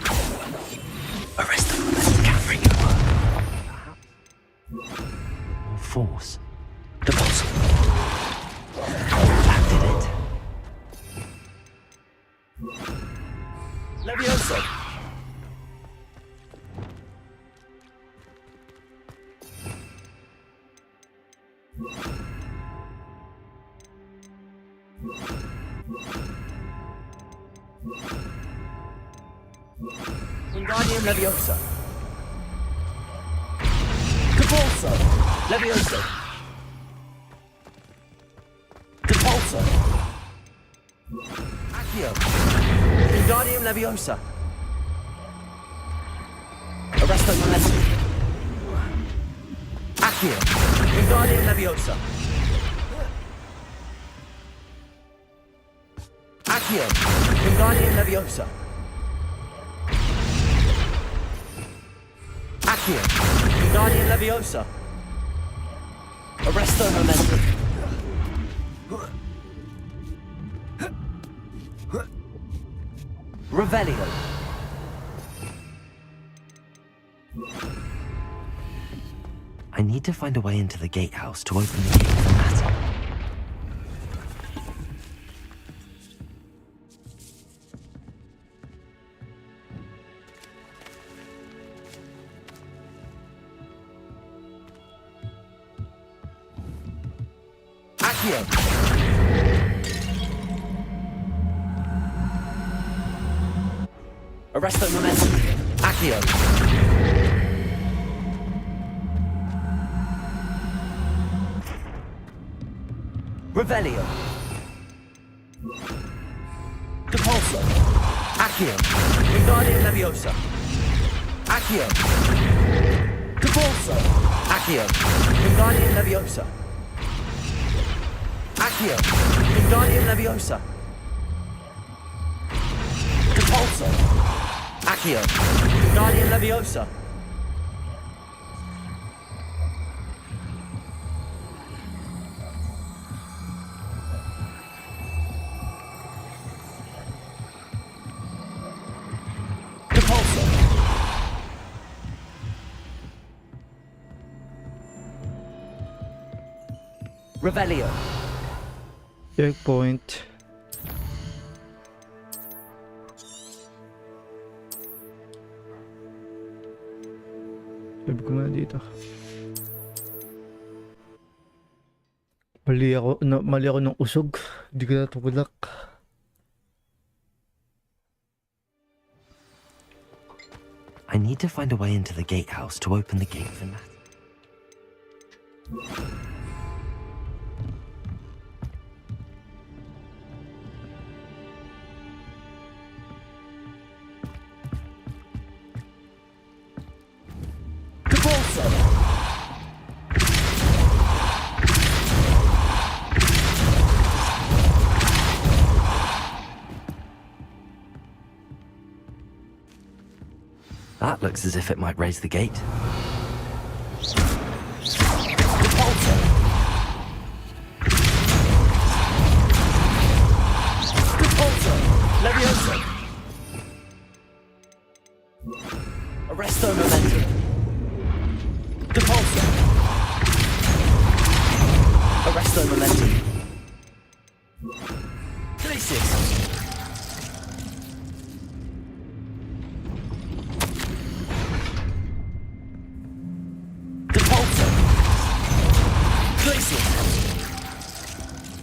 Arrest the momentum can't bring it more force. Deposit. That did it. Levioso. Wingardium Leviosa. Depulso. Levioso. Depulso. Accio. Wingardium Leviosa. Arresto Momentum. Accio. Wingardium Leviosa. Accio. Wingardium Leviosa. Accio. Wingardium Leviosa. Arresto Momentum. Revelio. I need to find a way into the gatehouse to open the gate for Matty. Accio. Arresto Momentum. Accio. Revelio. Depulso. Accio. Wingardium Leviosa. Accio. Depulso. Accio. Wingardium Leviosa. Accio. Wingardium Leviosa. Depulso. Accio. Wingardium Leviosa. Depulso. Revelio. Checkpoint. Sabi ko nga dito. Mali ako ng usog. Hindi ko natulak. I need to find a way into the gatehouse to open the gate for Matty. Depulso. That looks as if it might raise the gate. Depulso. Depulso. Levioso. Arresto Momentum. Depulso. Arresto Momentum. Glacius. Depulso. Glacius.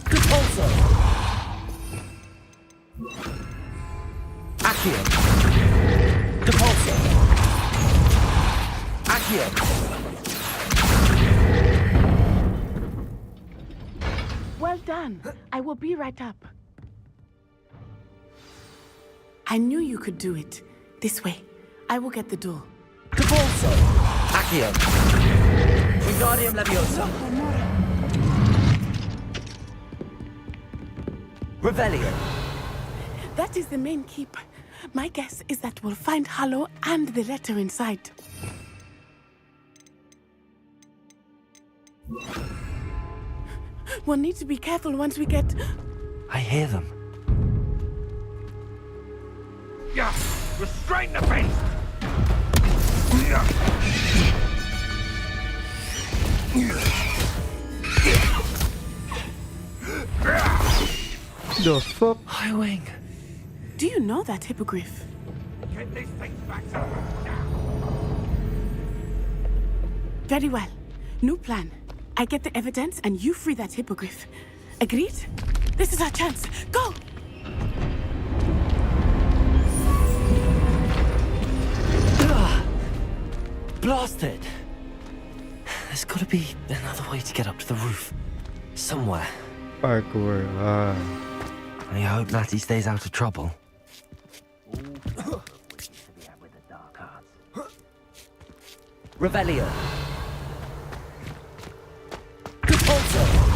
Depulso. Accio. Depulso. Accio. Well done. I will be right up. I knew you could do it. This way. I will get the door. Capolso. Accio. Wingardium Leviosa. Revelio. That is the main keep. My guess is that we'll find Hallow and the letter inside. We'll need to be careful once we get... I hear them. Yeah, restrain the beast! The fuck? Highwing. Do you know that hippogriff? Get these things back to Very well. New plan. I get the evidence and you free that hippogriff. Agreed? This is our chance. Go! Blasted! There's gotta be another way to get up to the roof. Somewhere. Parkour. I hope Natty stays out of trouble. Revelio. Capolso.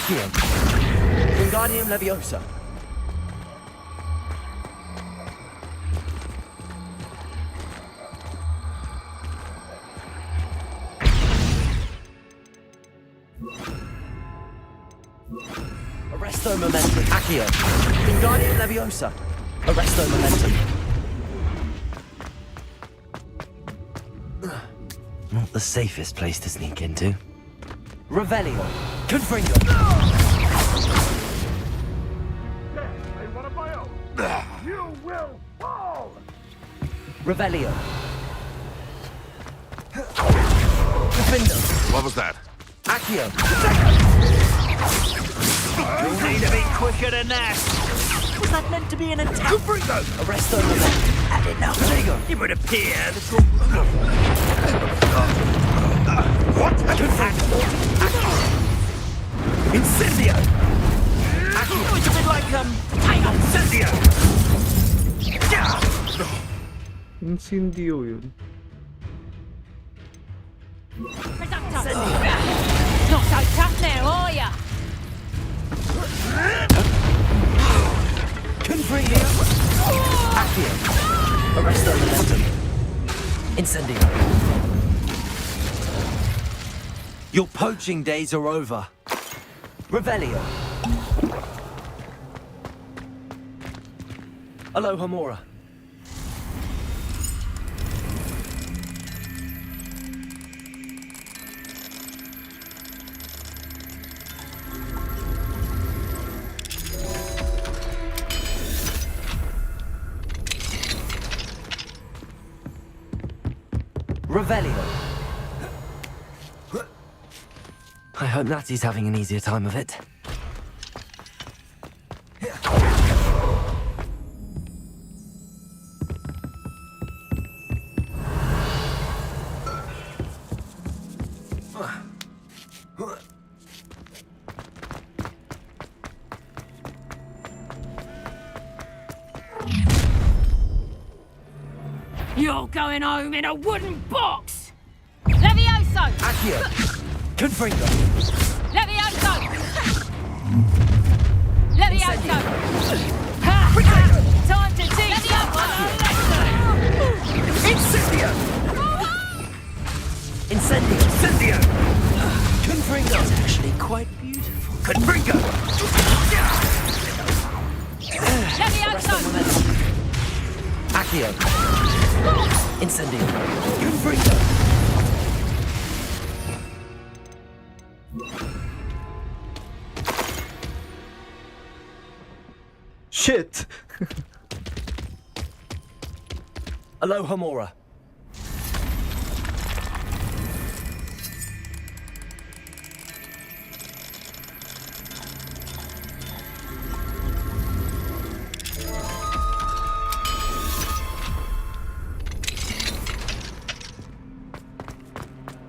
Accio. Wingardium Leviosa. Arresto Momentum. Accio. Wingardium Leviosa. Arresto Momentum. Not the safest place to sneak into. Revelio. Confringo. You will fall! Revelio. Defendo. What was that? Accio. You'll need to be quicker than that! Was that meant to be an attack? Confringo! Arresto Momentum. I didn't know. Confringo. It would appear that What? Confringo. Incendio. Accio. It's a bit like, Incendio! Incendio yun. Not so tough now, are ya? Confringo. Accio. Arresto Momentum. Incendio. Your poaching days are over. Revelio. Alohomora. Revelio. I hope Natty's having an easier time of it. You're going home in a wooden box! Levioso! Accio. Confringo. Levioso! Levioso! Ha! Time to teach someone a lesson! Incendio. Incendio. Incendio. Confringo. It's actually quite beautiful. Confringo. Levioso! Accio. Incendio. Confringo. Shit! Alohomora.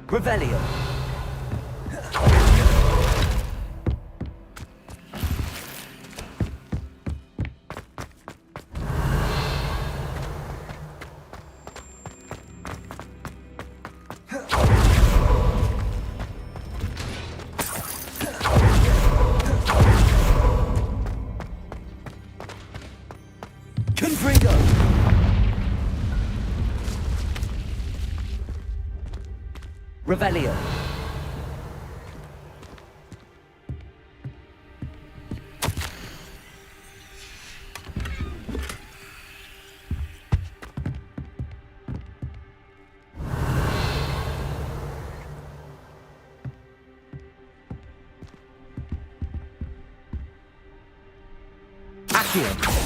Revelio. Confringo. Revelio. Accio.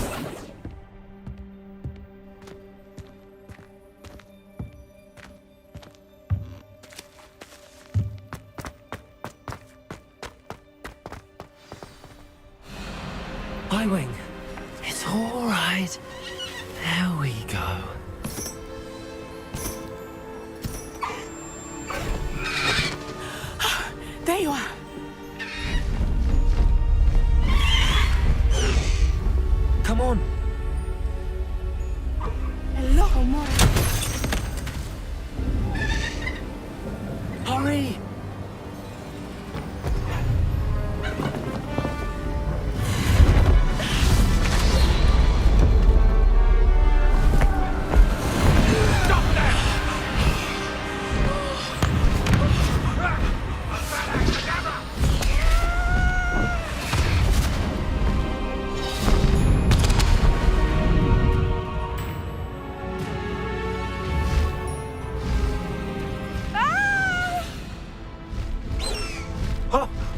Highwing. It's all right. There we go. There you are. Come on. Hello, Mora. Hurry.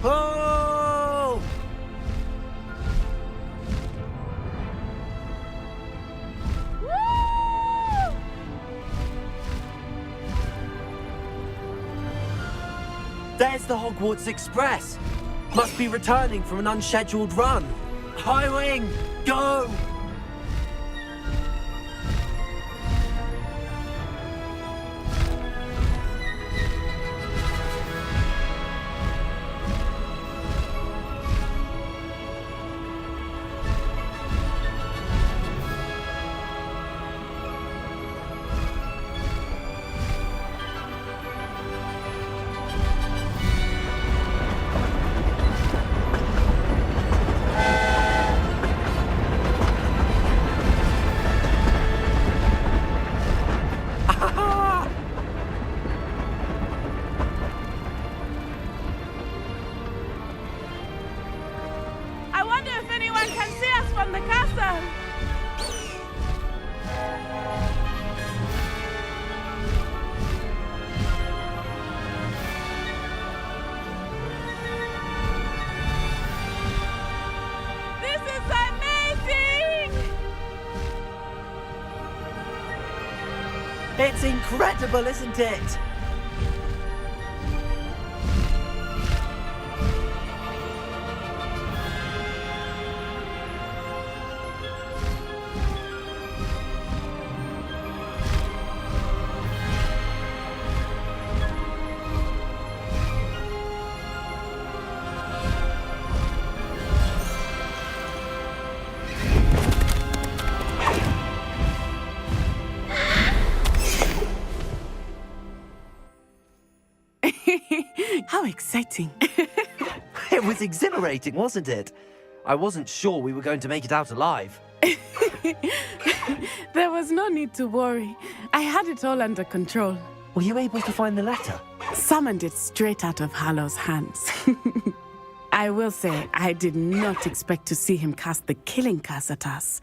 Oh! There's the Hogwarts Express. Must be returning from an unscheduled run. Highwing, go! I wonder if anyone can see us from the castle. This is amazing! It's incredible, isn't it? How exciting. It was exhilarating, wasn't it? I wasn't sure we were going to make it out alive. There was no need to worry. I had it all under control. Were you able to find the letter? Summoned it straight out of Hallow's hands. I will say, I did not expect to see him cast the killing curse at us.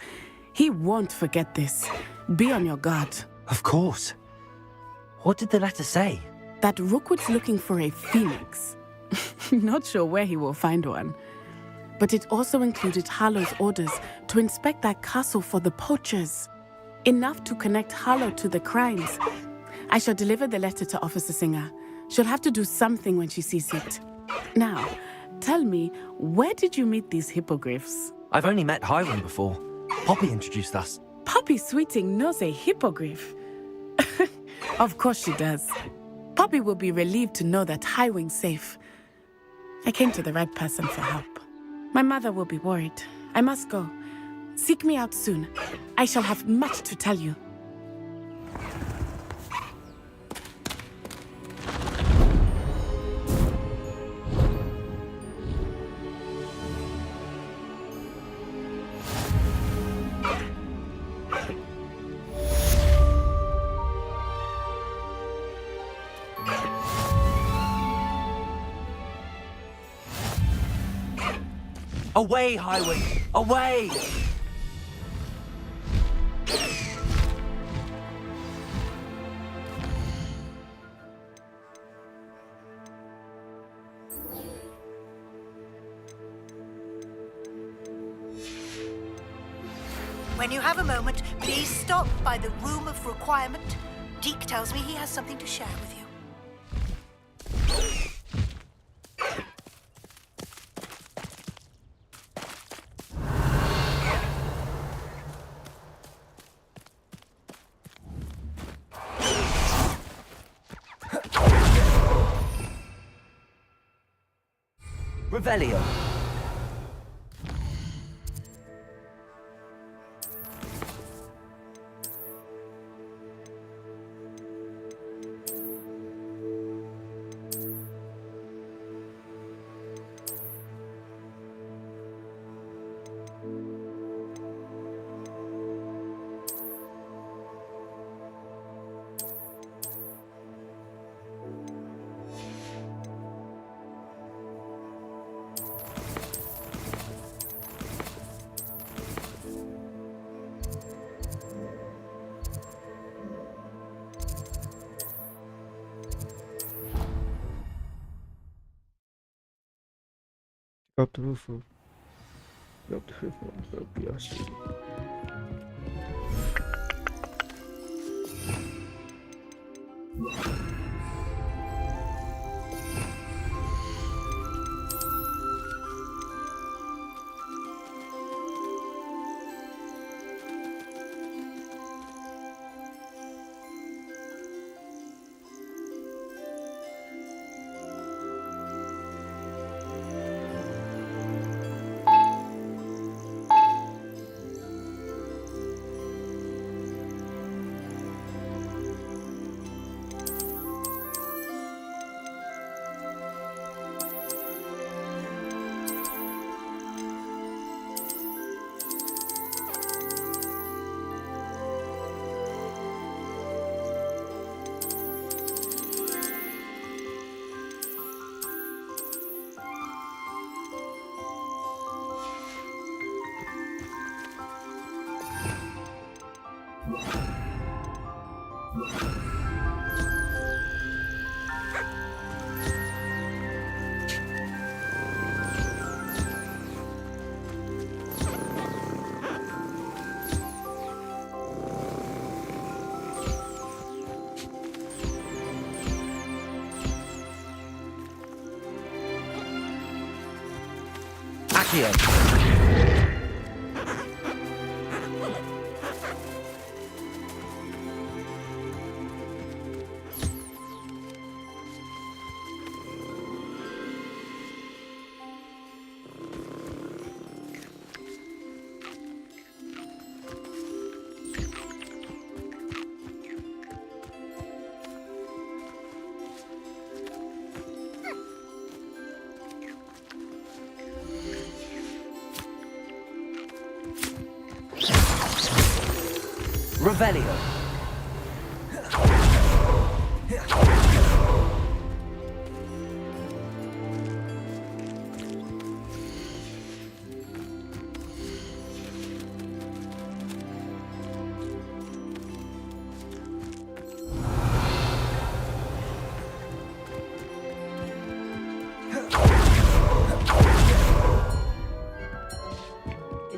He won't forget this. Be on your guard. Of course. What did the letter say? That Rookwood's looking for a phoenix. Not sure where he will find one. But it also included Harlow's orders to inspect that castle for the poachers. Enough to connect Harlow to the crimes. I shall deliver the letter to Officer Singer. She'll have to do something when she sees it. Now, tell me, where did you meet these hippogriffs? I've only met Highwing before. Poppy introduced us. Poppy Sweeting knows a hippogriff. Of course she does. Poppy will be relieved to know that Highwing's safe. I came to the right person for help. My mother will be worried. I must go. Seek me out soon. I shall have much to tell you. Away, Highwing! Away! When you have a moment, please stop by the Room of Requirement. Deke tells me he has something to share with you. Revelio. Up the roof. Up the roof. Up the roof. Accio. Revelio.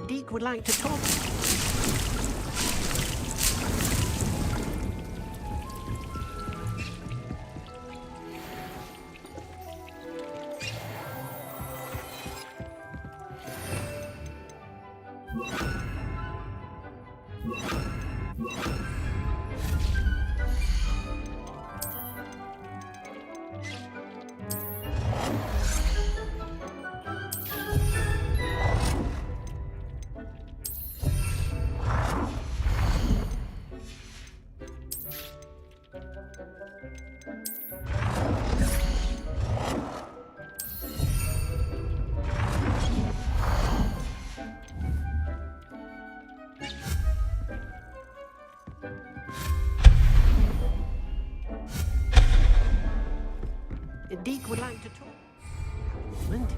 Deke would like to talk. Deke would like to talk. Moment.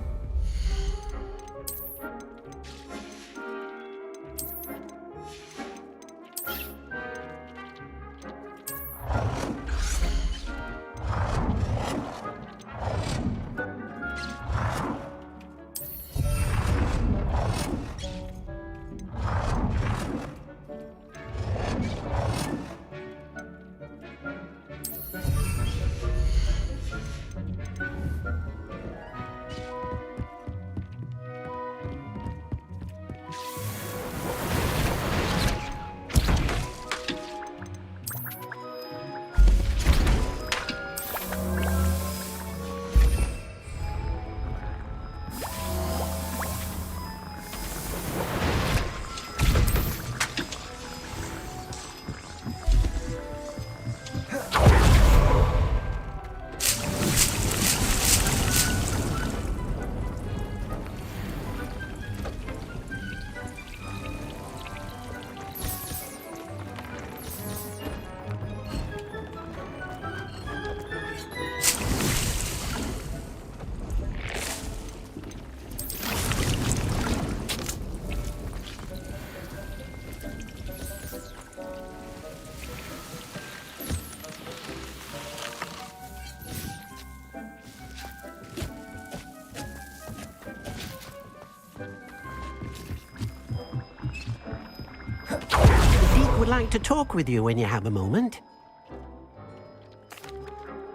Would like to talk with you when you have a moment.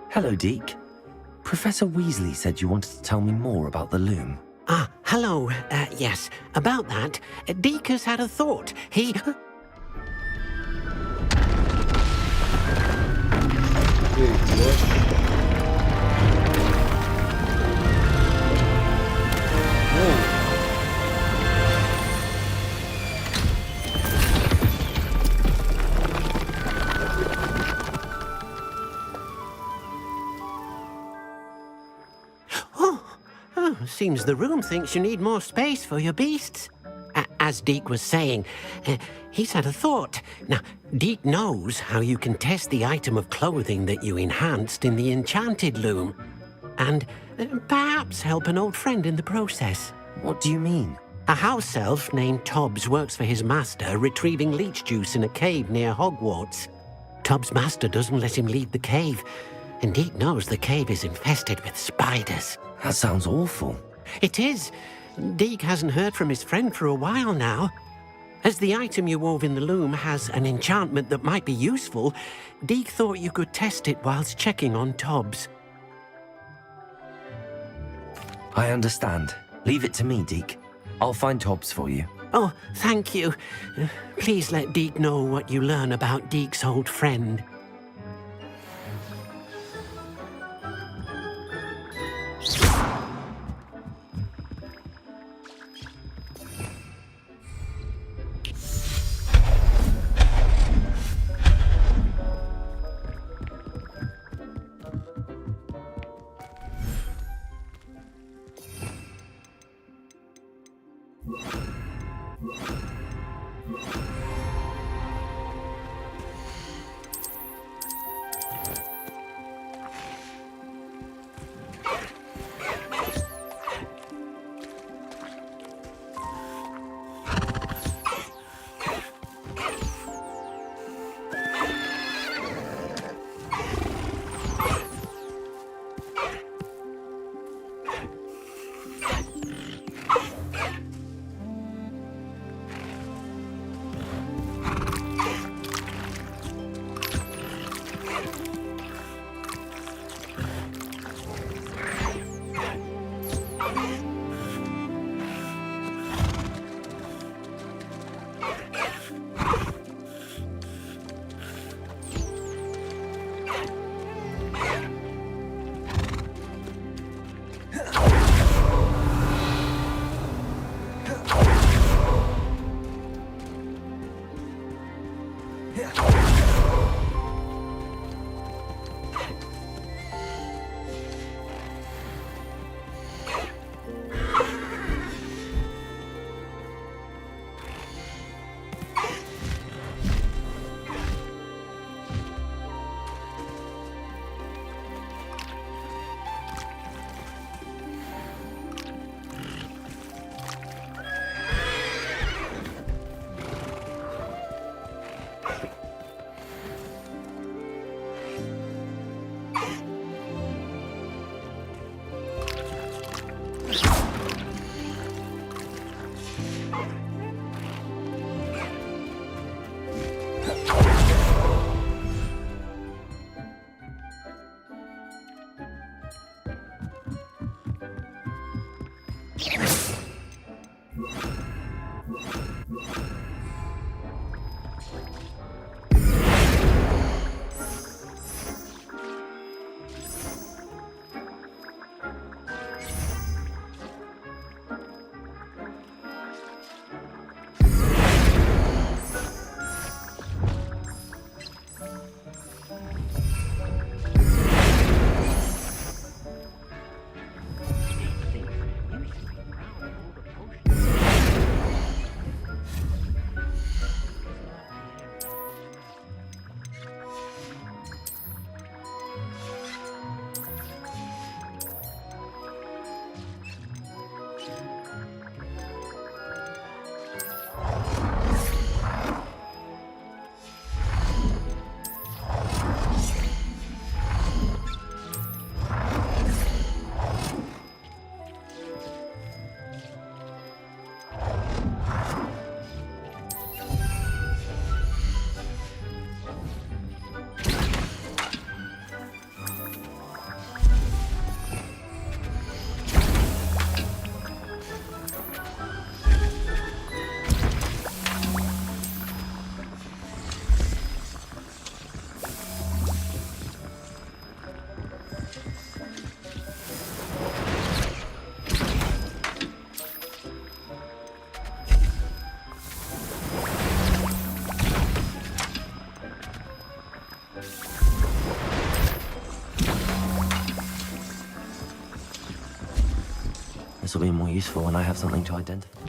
Hello, Deke. Professor Weasley said you wanted to tell me more about the loom. Ah, hello. Yes, about that. Deke has had a thought. He... Seems the room thinks you need more space for your beasts. As Deke was saying, he's had a thought. Now, Deke knows how you can test the item of clothing that you enhanced in the enchanted loom. And perhaps help an old friend in the process. What do you mean? A house elf named Tobbs works for his master, retrieving leech juice in a cave near Hogwarts. Tobbs' master doesn't let him leave the cave, and Deke knows the cave is infested with spiders. That sounds awful. It is. Deke hasn't heard from his friend for a while now. As the item you wove in the loom has an enchantment that might be useful, Deke thought you could test it whilst checking on Tobbs. I understand. Leave it to me, Deke. I'll find Tobbs for you. Oh, thank you. Please let Deke know what you learn about Deke's old friend. This will be more useful when I have something to identify.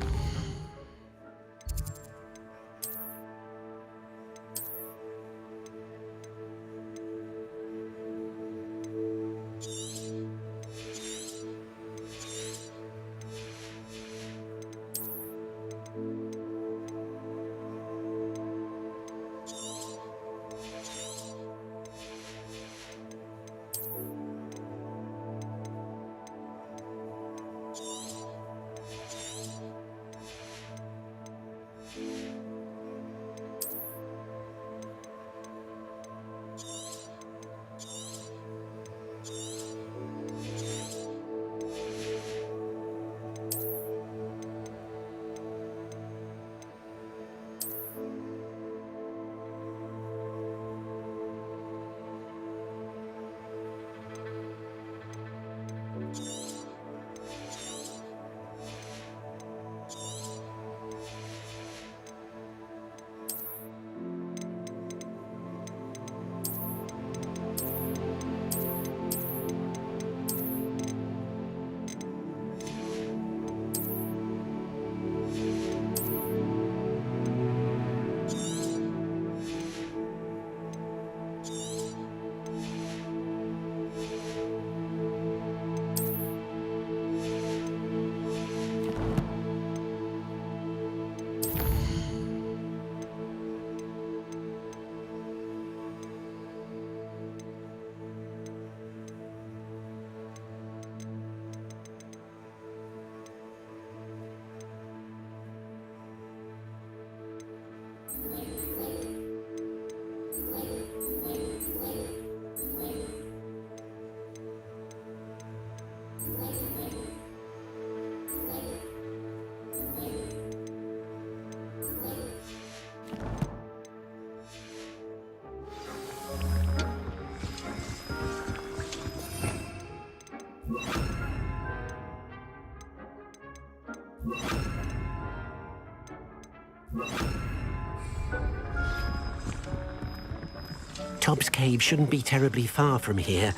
Tobbs Cave shouldn't be terribly far from here.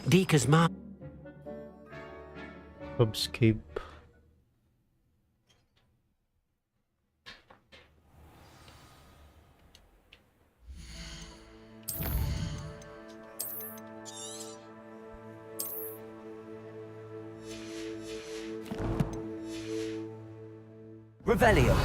Deeka's ma... Tobbs Cave. Revelio.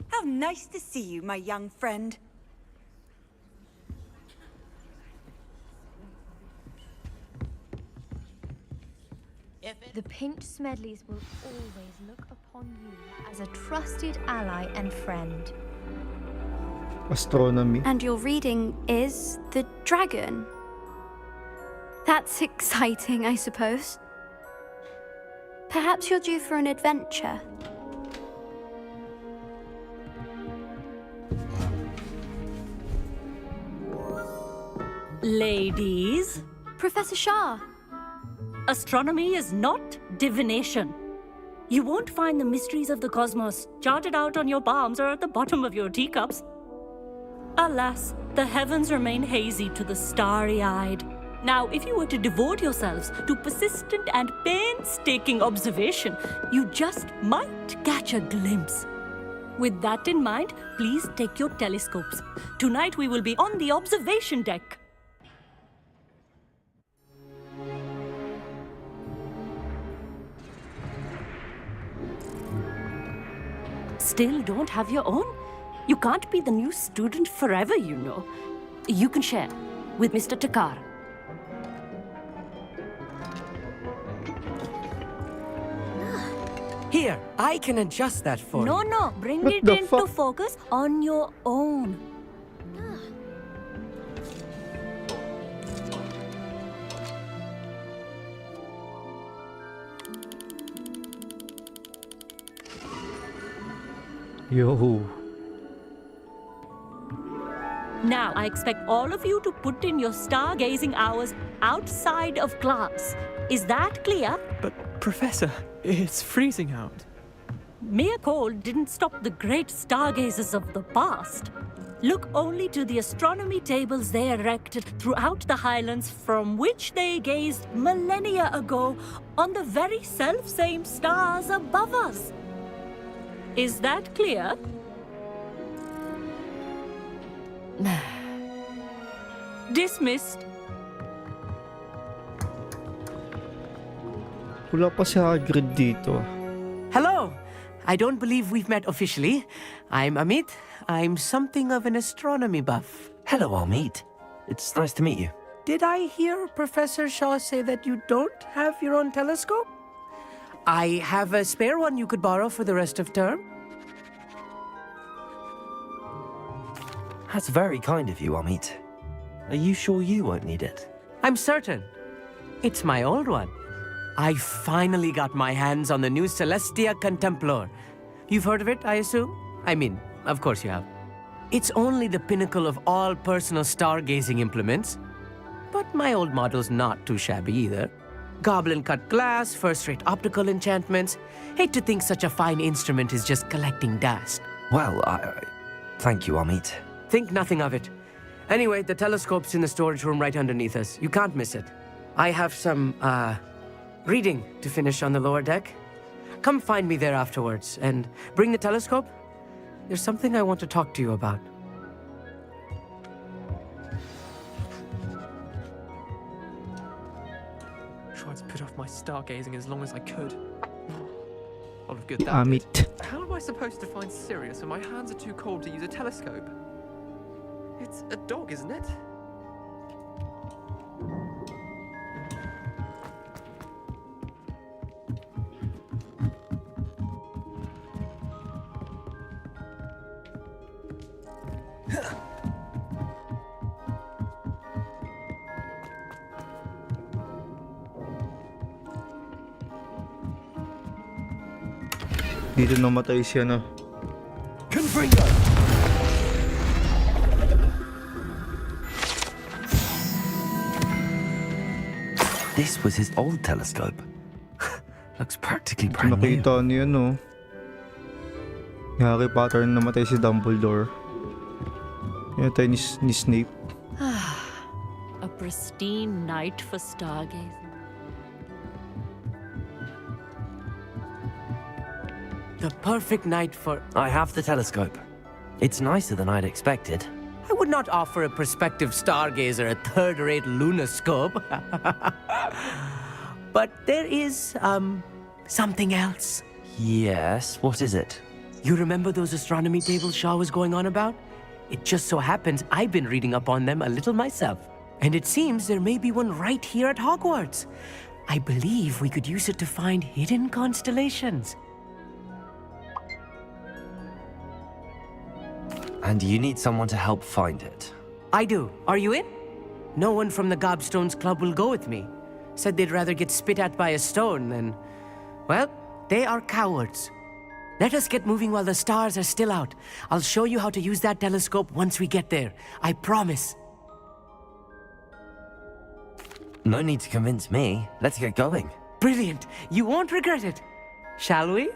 How nice to see you, my young friend. The Pinch Smedleys will always look upon you as a trusted ally and friend. Astronomy. And your reading is the dragon. That's exciting, I suppose. Perhaps you're due for an adventure. Ladies. Professor Shah. Astronomy is not divination. You won't find the mysteries of the cosmos charted out on your palms or at the bottom of your teacups. Alas, the heavens remain hazy to the starry-eyed. Now, if you were to devote yourselves to persistent and painstaking observation, you just might catch a glimpse. With that in mind, please take your telescopes. Tonight we will be on the observation deck. Still don't have your own? You can't be the new student forever, you know. You can share with Mr. Takar. Here, I can adjust that for you. No, bring What it the into fuck? focus on your own. Yo. Now, I expect all of you to put in your stargazing hours outside of class. Is that clear? Professor, it's freezing out. Mere cold didn't stop the great stargazers of the past. Look only to the astronomy tables they erected throughout the Highlands from which they gazed millennia ago on the very self-same stars above us. Is that clear? Dismissed. Wala pa si Hagrid dito. Hello! I don't believe we've met officially. I'm Amit. I'm something of an astronomy buff. Hello, Amit. It's nice to meet you. Did I hear Professor Shaw say that you don't have your own telescope? I have a spare one you could borrow for the rest of term. That's very kind of you, Amit. Are you sure you won't need it? I'm certain. It's my old one. I finally got my hands on the new Celestia Contemplar. You've heard of it, I assume? I mean, of course you have. It's only the pinnacle of all personal stargazing implements. But my old model's not too shabby either. Goblin-cut glass, first-rate optical enchantments. Hate to think such a fine instrument is just collecting dust. Well, thank you, Amit. Think nothing of it. Anyway, the telescope's in the storage room right underneath us. You can't miss it. I have some, reading to finish on the lower deck. Come find me there afterwards, and bring the telescope. There's something I want to talk to you about. Tried to put off my stargazing as long as I could. All of good that Amit. did. How am I supposed to find Sirius when my hands are too cold to use a telescope? It's a dog, isn't it? Dito namatay siya na. Confringo! This was his old telescope. Looks practically brand new. Nakita niyo, no? Ni Harry Potter na namatay si Dumbledore. Yan tayo ni Snape. A pristine night for stargazing. The perfect night for... I have the telescope. It's nicer than I'd expected. I would not offer a prospective stargazer a third-rate lunoscope. But there is, something else. Yes, what is it? You remember those astronomy tables Shaw was going on about? It just so happens I've been reading up on them a little myself. And it seems there may be one right here at Hogwarts. I believe we could use it to find hidden constellations. And you need someone to help find it. I do. Are you in? No one from the Gobstones Club will go with me. Said they'd rather get spit at by a stone than... Well, they are cowards. Let us get moving while the stars are still out. I'll show you how to use that telescope once we get there. I promise. No need to convince me. Let's get going. Brilliant. You won't regret it. Shall we?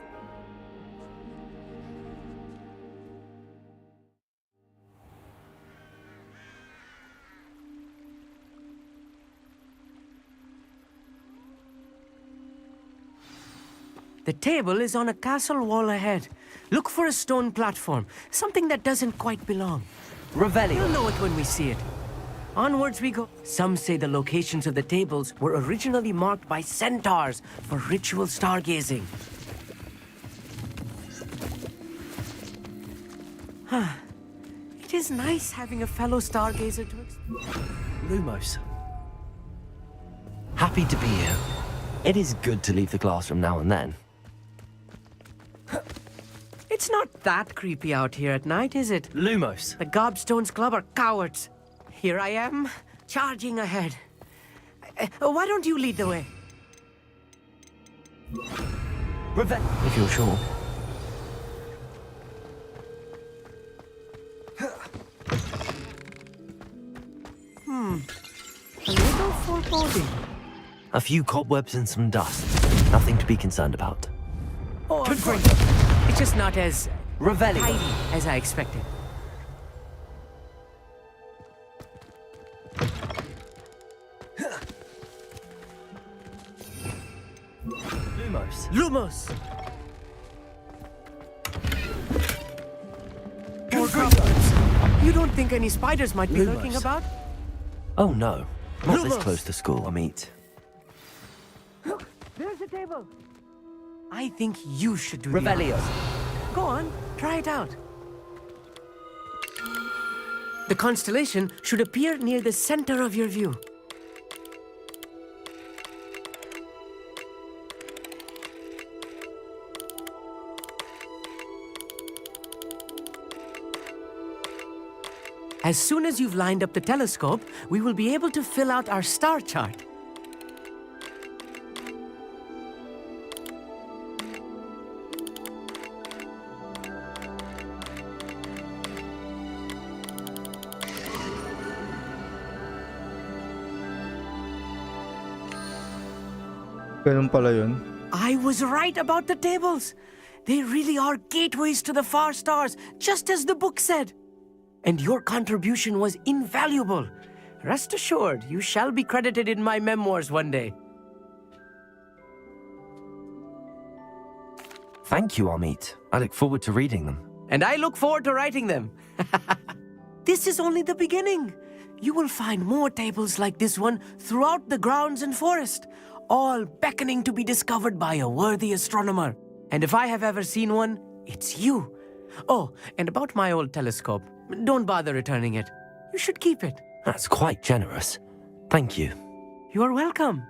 The table is on a castle wall ahead. Look for a stone platform, something that doesn't quite belong. Revelio. You'll know it when we see it. Onwards we go. Some say the locations of the tables were originally marked by centaurs for ritual stargazing. It is nice having a fellow stargazer to explore. Lumos. Happy to be here. It is good to leave the classroom now and then. It's not that creepy out here at night, is it? Lumos. The Gobstones Club are cowards. Here I am, charging ahead. Why don't you lead the way? If you're sure. A little foreboding. A few cobwebs and some dust. Nothing to be concerned about. Oh, great. It's just not as Revelio. tidy as I expected. Lumos. Lumos! More cobwebs. You don't think any spiders might be Lumos. lurking about? Oh no. Not this Lumos. close to school, Amit. Look, there's the table. I think you should do Revelio. the honors. Go on, try it out. The constellation should appear near the center of your view. As soon as you've lined up the telescope, we will be able to fill out our star chart. Ganun pala yun. I was right about the tables. They really are gateways to the far stars, just as the book said. And your contribution was invaluable. Rest assured, you shall be credited in my memoirs one day. Thank you, Amit. I look forward to reading them. And I look forward to writing them. This is only the beginning. You will find more tables like this one throughout the grounds and forest, all beckoning to be discovered by a worthy astronomer. And if I have ever seen one, it's you. Oh, and about my old telescope, don't bother returning it. You should keep it. That's quite generous. Thank you. You are welcome.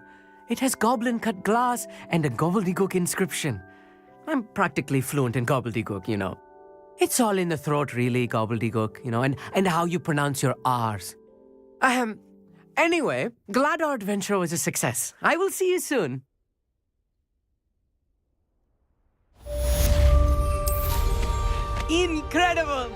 It has goblin-cut glass and a gobbledygook inscription. I'm practically fluent in gobbledygook, you know. It's all in the throat, really, gobbledygook, you know, and how you pronounce your R's. Anyway, glad our adventure was a success. I will see you soon. Incredible!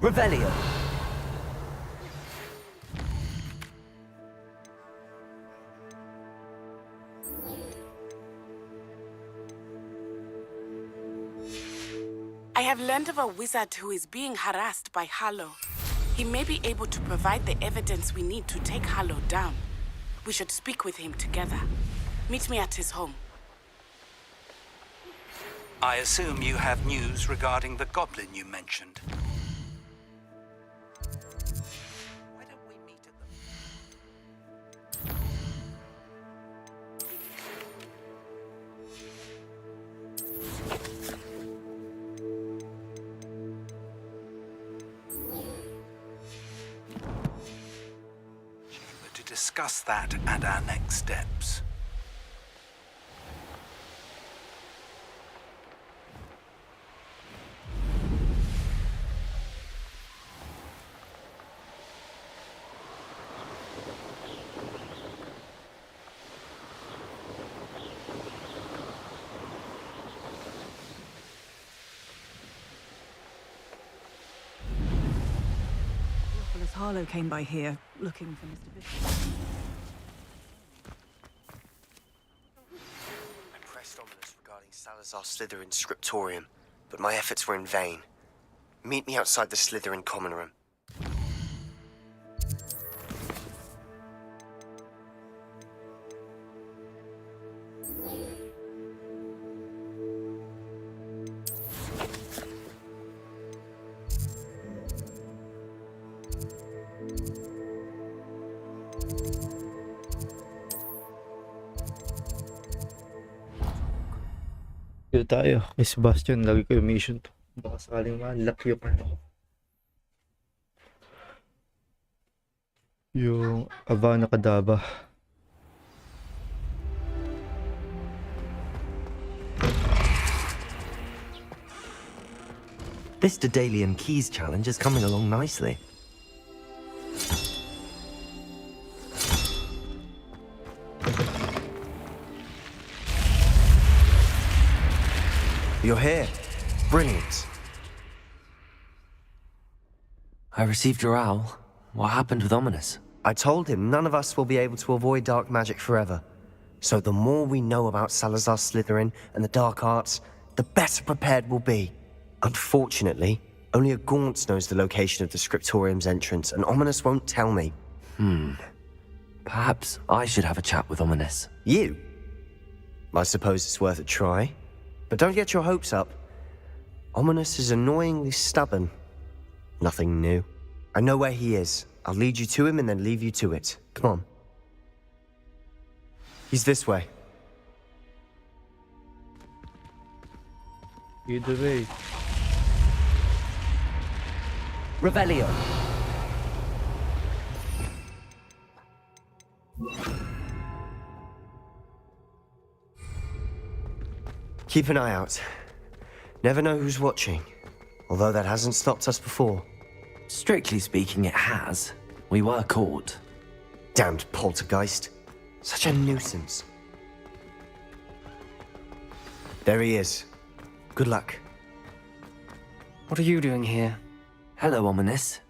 Revelio. I have learned of a wizard who is being harassed by Harlow. He may be able to provide the evidence we need to take Harlow down. We should speak with him together. Meet me at his home. I assume you have news regarding the goblin you mentioned. Why don't we meet at chamber to discuss that and our next steps. Theophilus Harlow came by here, looking for Mr. Bishop. I pressed ominous regarding Salazar Slytherin's scriptorium, but my efforts were in vain. Meet me outside the Slytherin common room. Dito tayo. Kay Sebastian, lagi ko yung mission to. Baka sakaling ma-unlock yung ano. Yung Avada Kedavra. This Daedalian Keys challenge is coming along nicely. You're here. Brilliant. I received your owl. What happened with Ominous? I told him none of us will be able to avoid dark magic forever. So the more we know about Salazar Slytherin and the dark arts, the better prepared we'll be. Unfortunately, only a Gaunt knows the location of the Scriptorium's entrance, and Ominous won't tell me. Perhaps I should have a chat with Ominous. You? I suppose it's worth a try. But don't get your hopes up. Ominous is annoyingly stubborn. Nothing new. I know where he is. I'll lead you to him and then leave you to it. Come on. He's this way. Either way. Revelio. Keep an eye out. Never know who's watching. Although that hasn't stopped us before. Strictly speaking, it has. We were caught. Damned poltergeist. Such a nuisance. There he is. Good luck. What are you doing here? Hello, Ominous.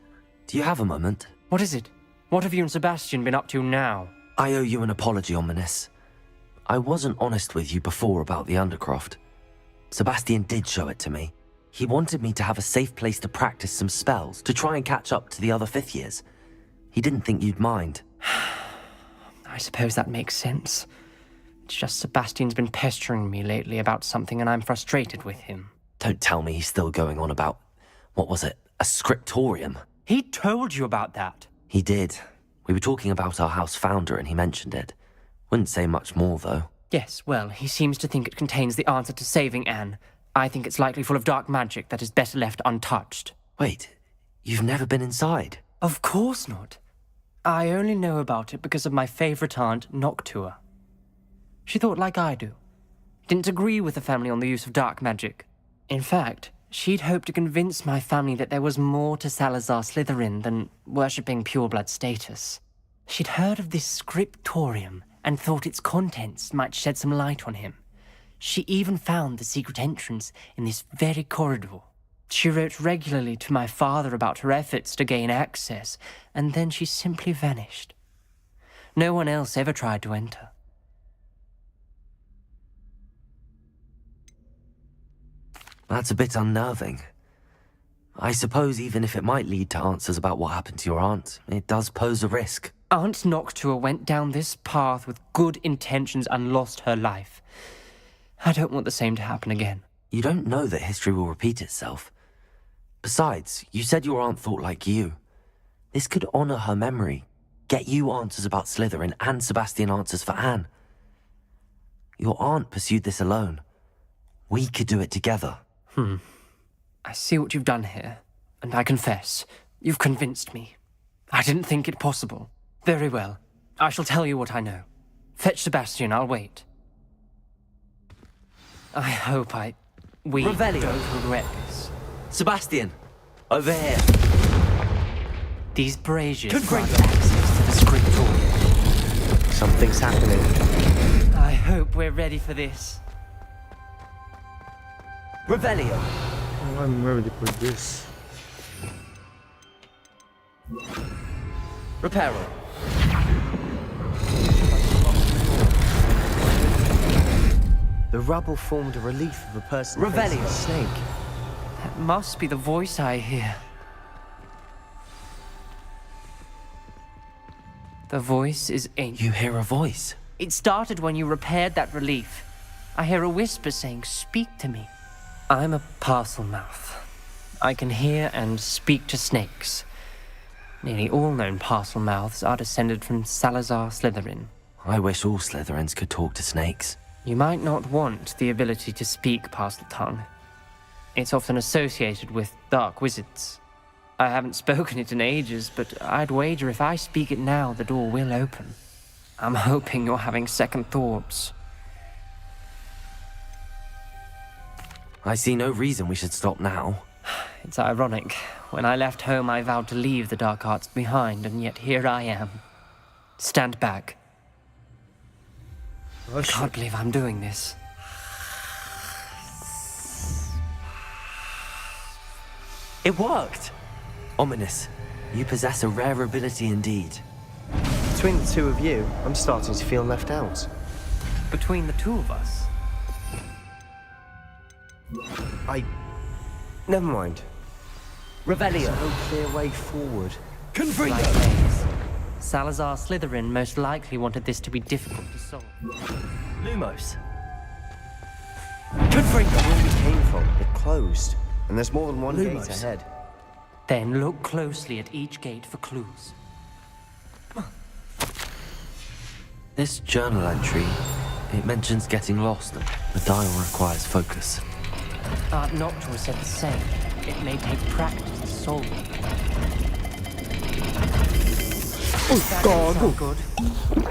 Do you have a moment? What is it? What have you and Sebastian been up to now? I owe you an apology, Ominous. I wasn't honest with you before about the Undercroft. Sebastian did show it to me. He wanted me to have a safe place to practice some spells, to try and catch up to the other fifth years. He didn't think you'd mind. I suppose that makes sense. It's just Sebastian's been pestering me lately about something and I'm frustrated with him. Don't tell me he's still going on about, what was it, a scriptorium? He told you about that? He did. We were talking about our house founder and he mentioned it. Wouldn't say much more, though. Yes, well, he seems to think it contains the answer to saving Anne. I think it's likely full of dark magic that is better left untouched. Wait, you've never been inside? Of course not. I only know about it because of my favorite aunt, Noctua. She thought like I do. Didn't agree with the family on the use of dark magic. In fact, she'd hoped to convince my family that there was more to Salazar Slytherin than worshipping pureblood status. She'd heard of this scriptorium and thought its contents might shed some light on him. She even found the secret entrance in this very corridor. She wrote regularly to my father about her efforts to gain access, and then she simply vanished. No one else ever tried to enter. That's a bit unnerving. I suppose even if it might lead to answers about what happened to your aunt, it does pose a risk. Aunt Noctua went down this path with good intentions and lost her life. I don't want the same to happen again. You don't know that history will repeat itself. Besides, you said your aunt thought like you. This could honor her memory, get you answers about Slytherin and Sebastian answers for Anne. Your aunt pursued this alone. We could do it together. I see what you've done here, and I confess, you've convinced me. I didn't think it possible. Very well. I shall tell you what I know. Fetch Sebastian, I'll wait. I hope we Revelio. don't regret this. Sebastian, over here. These braziers Good grant gracious. access to the scriptorium. Something's happening. I hope we're ready for this. Revelio. Oh, I'm ready for this. Reparo. The rubble formed a relief of a person Revelio. facing a snake. That must be the voice I hear. The voice is ancient. You hear a voice? It started when you repaired that relief. I hear a whisper saying, "Speak to me." I'm a parcel mouth. I can hear and speak to snakes. Nearly all known parcel mouths are descended from Salazar Slytherin. I wish all Slytherins could talk to snakes. You might not want the ability to speak parcel tongue. It's often associated with dark wizards. I haven't spoken it in ages, but I'd wager if I speak it now, the door will open. I'm hoping you're having second thoughts. I see no reason we should stop now. It's ironic. When I left home, I vowed to leave the dark arts behind, and yet here I am. Stand back. I can't believe I'm doing this. It worked! Ominous. You possess a rare ability indeed. Between the two of you, I'm starting to feel left out. Between the two of us? Never mind. Revelio. There's no clear way forward. Likewise. Salazar Slytherin most likely wanted this to be difficult to solve. Lumos. Where we came from, it closed. And there's more than one Lumos. gate ahead. Then look closely at each gate for clues. This journal entry, it mentions getting lost. The dial requires focus. Aunt Noctua said the same. It may take practice to solve it. Oh, God. Good.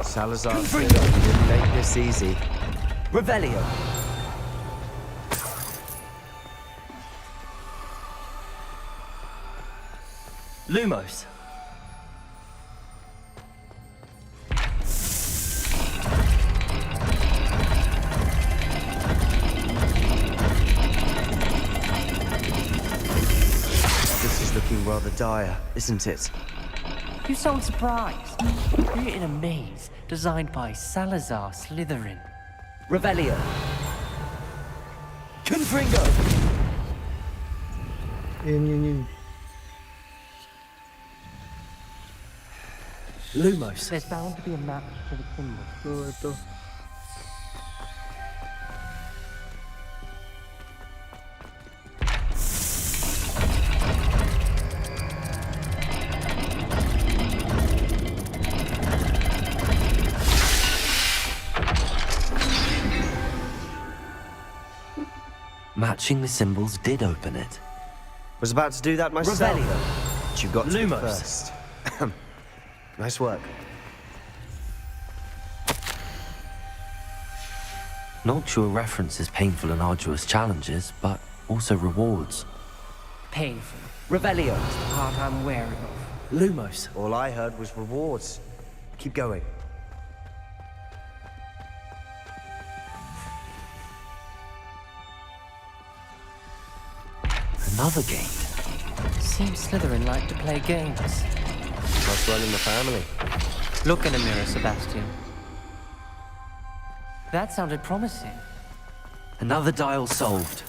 Salazar didn't make this easy. Revelio. Lumos. This is looking rather dire, isn't it? You sound surprised. You're in a maze designed by Salazar Slytherin. Revelio. Confringo. Yun. Lumos. There's bound to be a map to the symbol. Ito. Matching the symbols did open it. Was about to do that myself. Revelio. But you got to it Lumos. first. Nice work. Noctua references painful and arduous challenges, but also rewards. Painful. Revelio. It's the part I'm wary of. Lumos. All I heard was rewards. Keep going. Another gate. Seems Slytherin like to play games. Must run in the family. Look in a mirror, Sebastian. That sounded promising. Another dial solved.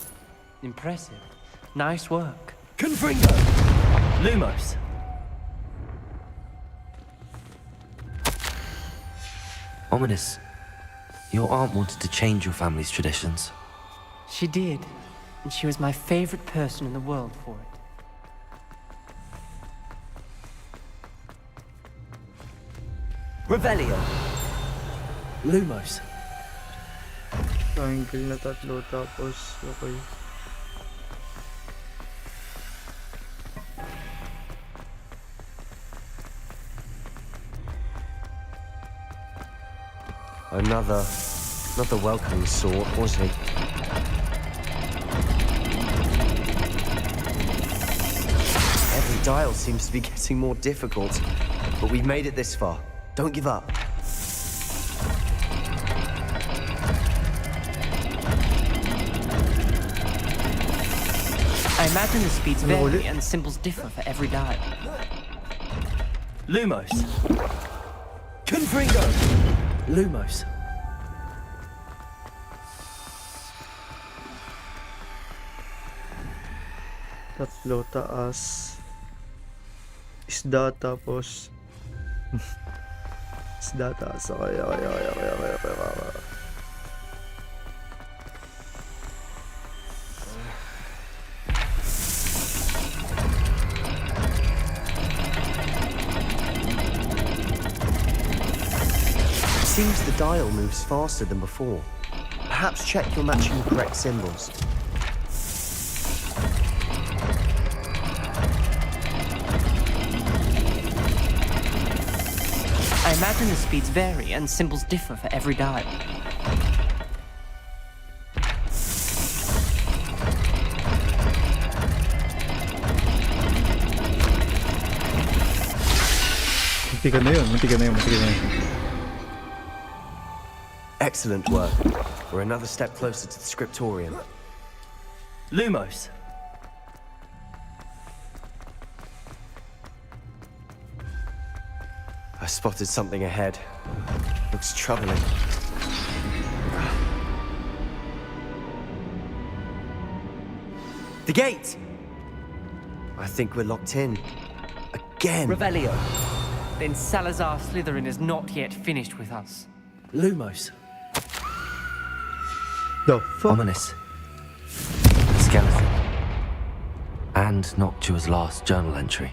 Impressive. Nice work. Confringo. Lumos. Ominous. Your aunt wanted to change your family's traditions. She did. And she was my favorite person in the world for it. Revelio. Lumos. Triangle na tatlo tapos okay. Another welcoming sort, wasn't he? Every dial seems to be getting more difficult, but we've made it this far. Don't give up. I imagine the speeds vary and symbols differ for every dial. Lumos. Confringo. Lumos. Tatlo taas. Isda tapos. Isda taas. Okay. Seems the dial moves faster than before. Perhaps check you're matching the correct symbols. I imagine the speeds vary and symbols differ for every dial. Muntikan na yun. Excellent work. We're another step closer to the scriptorium. Lumos. I spotted something ahead. Looks troubling. The gate! I think we're locked in. Again. Revelio. Then Salazar Slytherin is not yet finished with us. Lumos. The fuck? Ominous. Skeleton. And Noctua's last journal entry.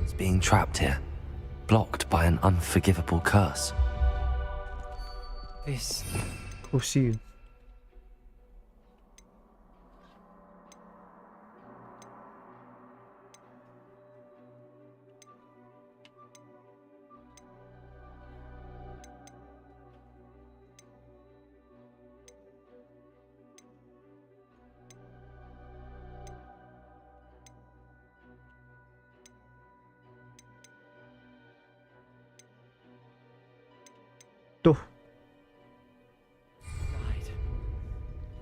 It's being trapped here. Blocked by an unforgivable curse. This... Go see you. Tuh.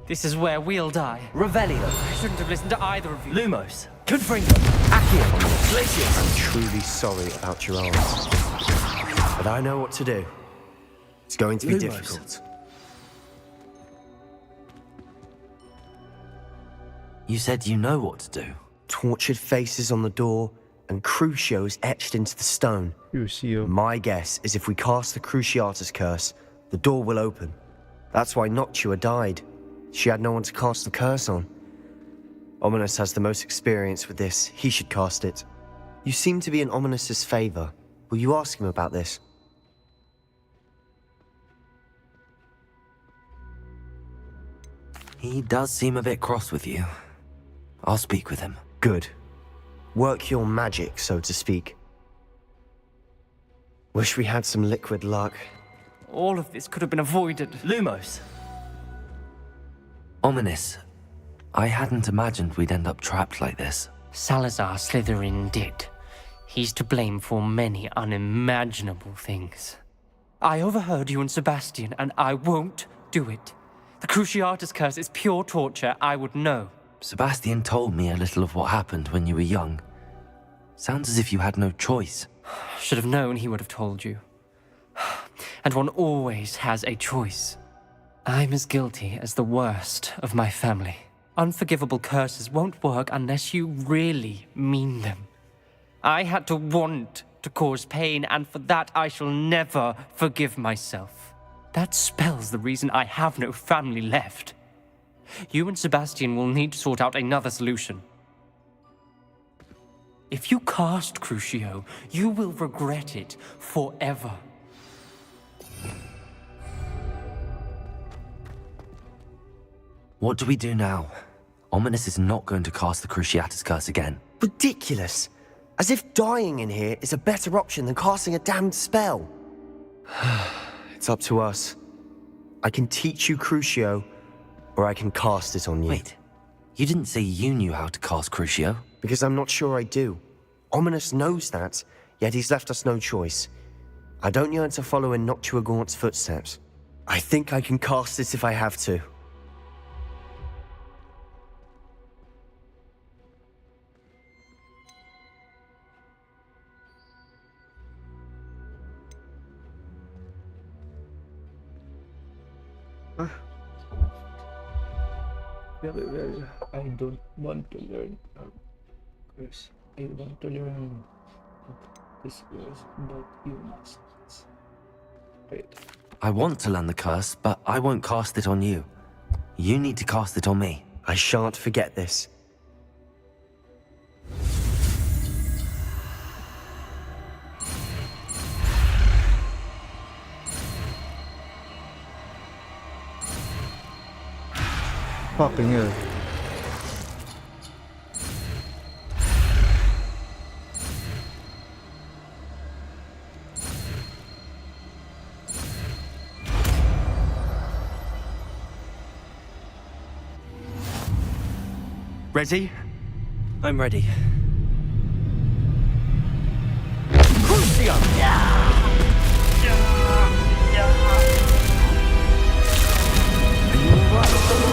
This is where we'll die. Revelio. I shouldn't have listened to either of you. Lumos. Confringo. Accio. Glacius. I'm truly sorry about your arms. But I know what to do. It's going to be Lumos. difficult. You said you know what to do. Tortured faces on the door and Crucios etched into the stone. Crucio. My guess is if we cast the Cruciatus curse, the door will open. That's why Noctua died. She had no one to cast the curse on. Ominous has the most experience with this. He should cast it. You seem to be in Ominous's favor. Will you ask him about this? He does seem a bit cross with you. I'll speak with him. Good. Work your magic, so to speak. Wish we had some liquid luck. All of this could have been avoided. Lumos. Ominous. I hadn't imagined we'd end up trapped like this. Salazar Slytherin did. He's to blame for many unimaginable things. I overheard you and Sebastian, and I won't do it. The Cruciatus curse is pure torture. I would know. Sebastian told me a little of what happened when you were young. Sounds as if you had no choice. Should have known he would have told you. And one always has a choice. I'm as guilty as the worst of my family. Unforgivable curses won't work unless you really mean them. I had to want to cause pain, and for that I shall never forgive myself. That spells the reason I have no family left. You and Sebastian will need to sort out another solution. If you cast Crucio, you will regret it forever. What do we do now? Ominous is not going to cast the Cruciatus curse again. Ridiculous. As if dying in here is a better option than casting a damned spell. It's up to us. I can teach you Crucio, or I can cast it on you. Wait, you didn't say you knew how to cast Crucio? Because I'm not sure I do. Ominous knows that, yet he's left us no choice. I don't yearn to follow in Noctua Gaunt's footsteps. I think I can cast it if I have to. Well, I don't want to learn curse. I want to learn this curse, but you must. Wait. I want to learn the curse, but I won't cast it on you. You need to cast it on me. I shan't forget this. Fucking hell. Ready? I'm ready. Crucio! Are you alright?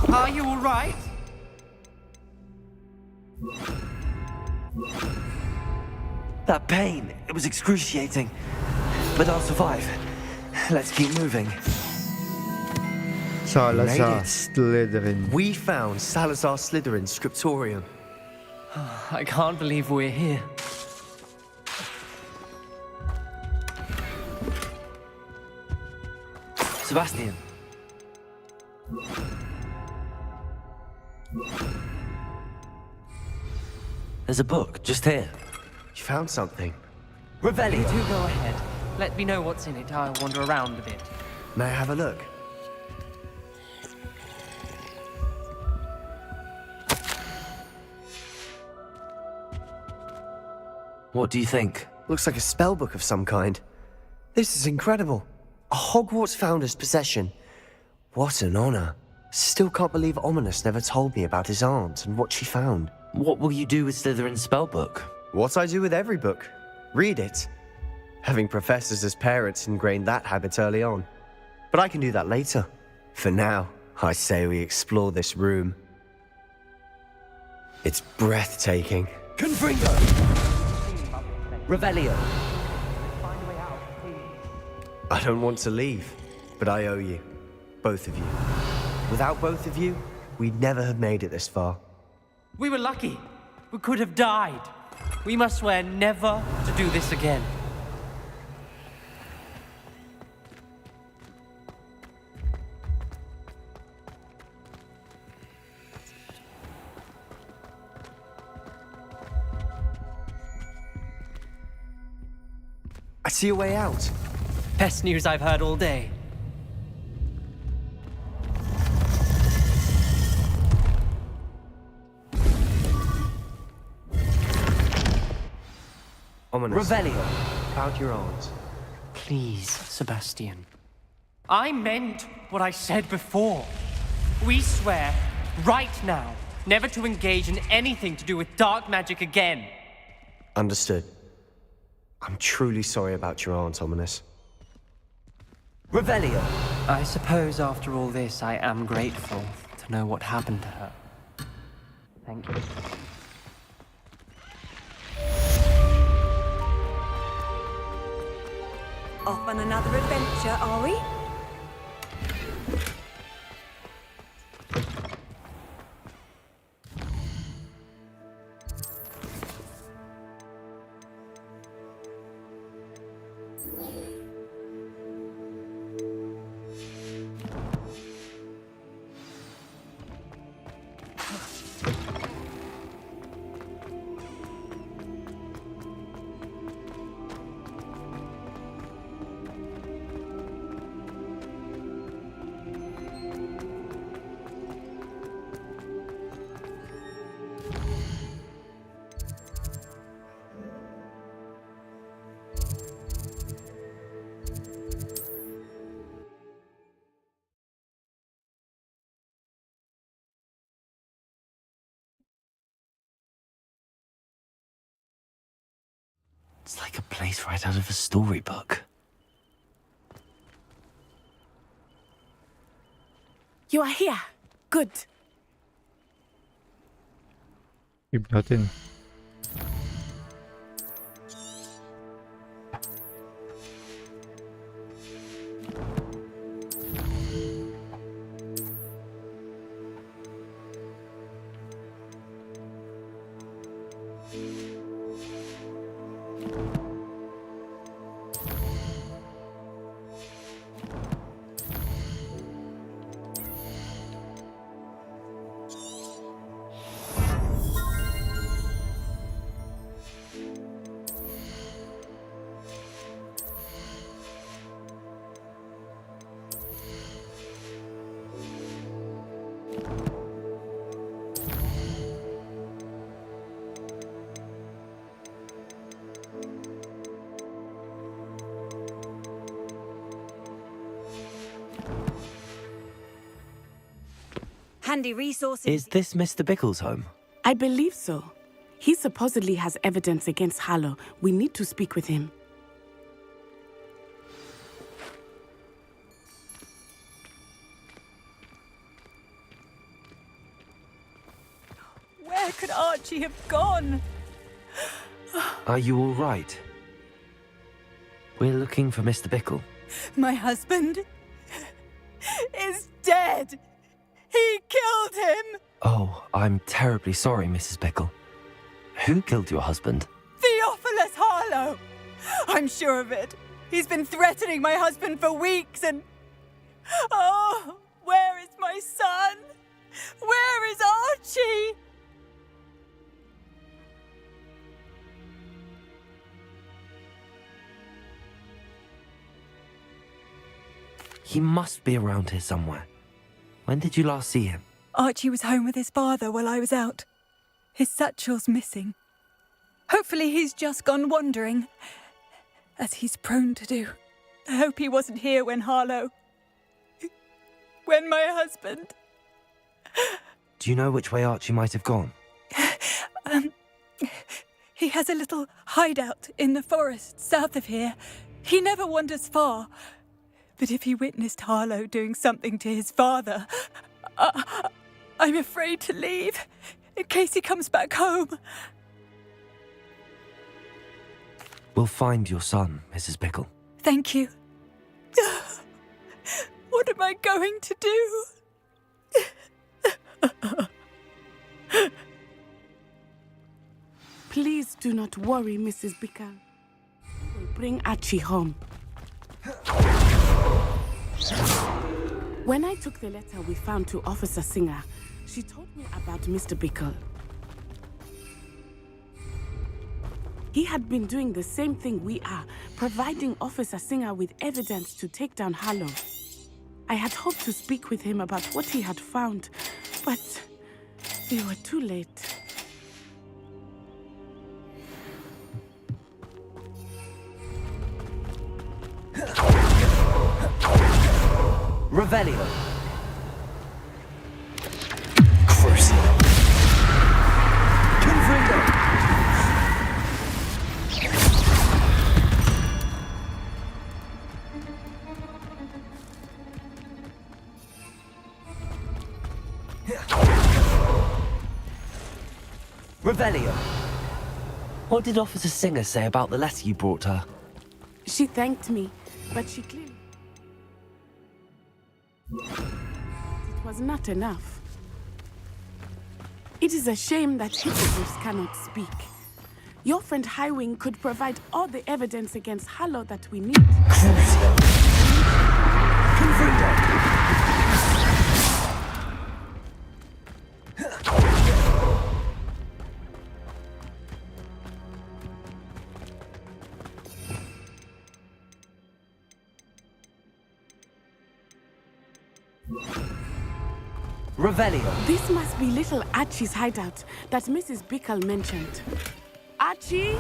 Are you all right? That pain, it was excruciating. But I'll survive. Let's keep moving. Salazar Made it. Slytherin. We found Salazar Slytherin's scriptorium. I can't believe we're here. Sebastian. There's a book just here. You found something. Revelio. You two go ahead. Let me know what's in it. I'll wander around a bit. May I have a look? What do you think? Looks like a spell book of some kind. This is incredible. A Hogwarts founder's possession. What an honor. Still can't believe Ominous never told me about his aunt and what she found. What will you do with Slytherin's spellbook? What I do with every book. Read it. Having professors as parents ingrained that habit early on. But I can do that later. For now, I say we explore this room. It's breathtaking. Confringo! Revelio. I don't want to leave, but I owe you. Both of you. Without both of you, we'd never have made it this far. We were lucky. We could have died. We must swear never to do this again. I see a way out. Best news I've heard all day. Ominous. Revelio. About your aunt. Please, Sebastian. I meant what I said before. We swear, right now, never to engage in anything to do with dark magic again. Understood. I'm truly sorry about your aunt, Ominous. Revelio. I suppose after all this, I am grateful to know what happened to her. Thank you. Off on another adventure, are we? It's like a place right out of a storybook. You are here. Good. Keep that in. Handy resources. Is this Mr. Bickle's home? I believe so. He supposedly has evidence against Harlow. We need to speak with him. could Archie have gone? Are you all right? We're looking for Mr. Bickle. My husband is dead. He killed him. Oh, I'm terribly sorry, Mrs. Bickle. Who killed your husband? Theophilus Harlow. I'm sure of it. He's been threatening my husband for weeks and... Oh, where is my son? Where is Archie? He must be around here somewhere. When did you last see him? Archie was home with his father while I was out. His satchel's missing. Hopefully he's just gone wandering, as he's prone to do. I hope he wasn't here when Harlow... when my husband... Do you know which way Archie might have gone? He has a little hideout in the forest south of here. He never wanders far. But if he witnessed Harlow doing something to his father, I'm afraid to leave, in case he comes back home. We'll find your son, Mrs. Bickle. Thank you. What am I going to do? Please do not worry, Mrs. Bickle. We'll bring Archie home. When I took the letter we found to Officer Singer, she told me about Mr. Bickle. He had been doing the same thing we are, providing Officer Singer with evidence to take down Harlow. I had hoped to speak with him about what he had found, but we were too late. Revelio. Crucio. Confringo. Revelio. What did Officer Singer say about the letter you brought her? She thanked me, but she clearly... It was not enough. It is a shame that hippogriffs cannot speak. Your friend Highwing could provide all the evidence against Harlow that we need. Crucio. Confringo. Revelio. This must be little Archie's hideout that Mrs. Bickle mentioned. Archie?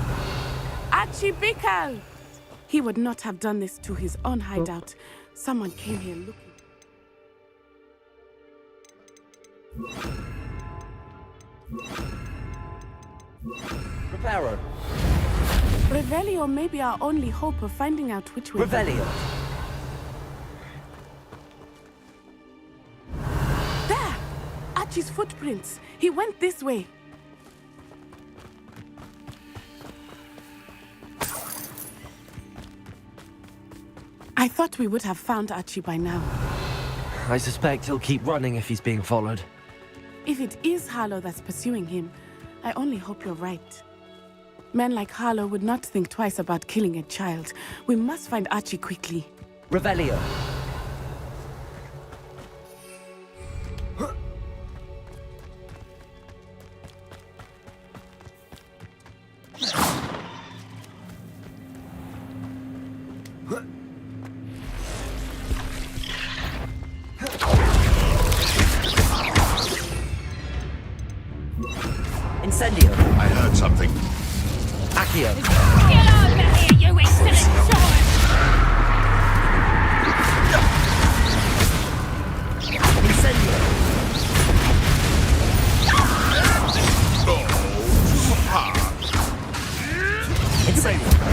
Archie Bickle! He would not have done this to his own hideout. Someone came here looking. Reparo. Revelio may be our only hope of finding out which way. Revelio. There! Archie's footprints. He went this way. I thought we would have found Archie by now. I suspect he'll keep running if he's being followed. If it is Harlow that's pursuing him, I only hope you're right. Men like Harlow would not think twice about killing a child. We must find Archie quickly. Revelio. Incendio. I heard something. Accio. Get over here, you insolent sword! Incendio. Incendio.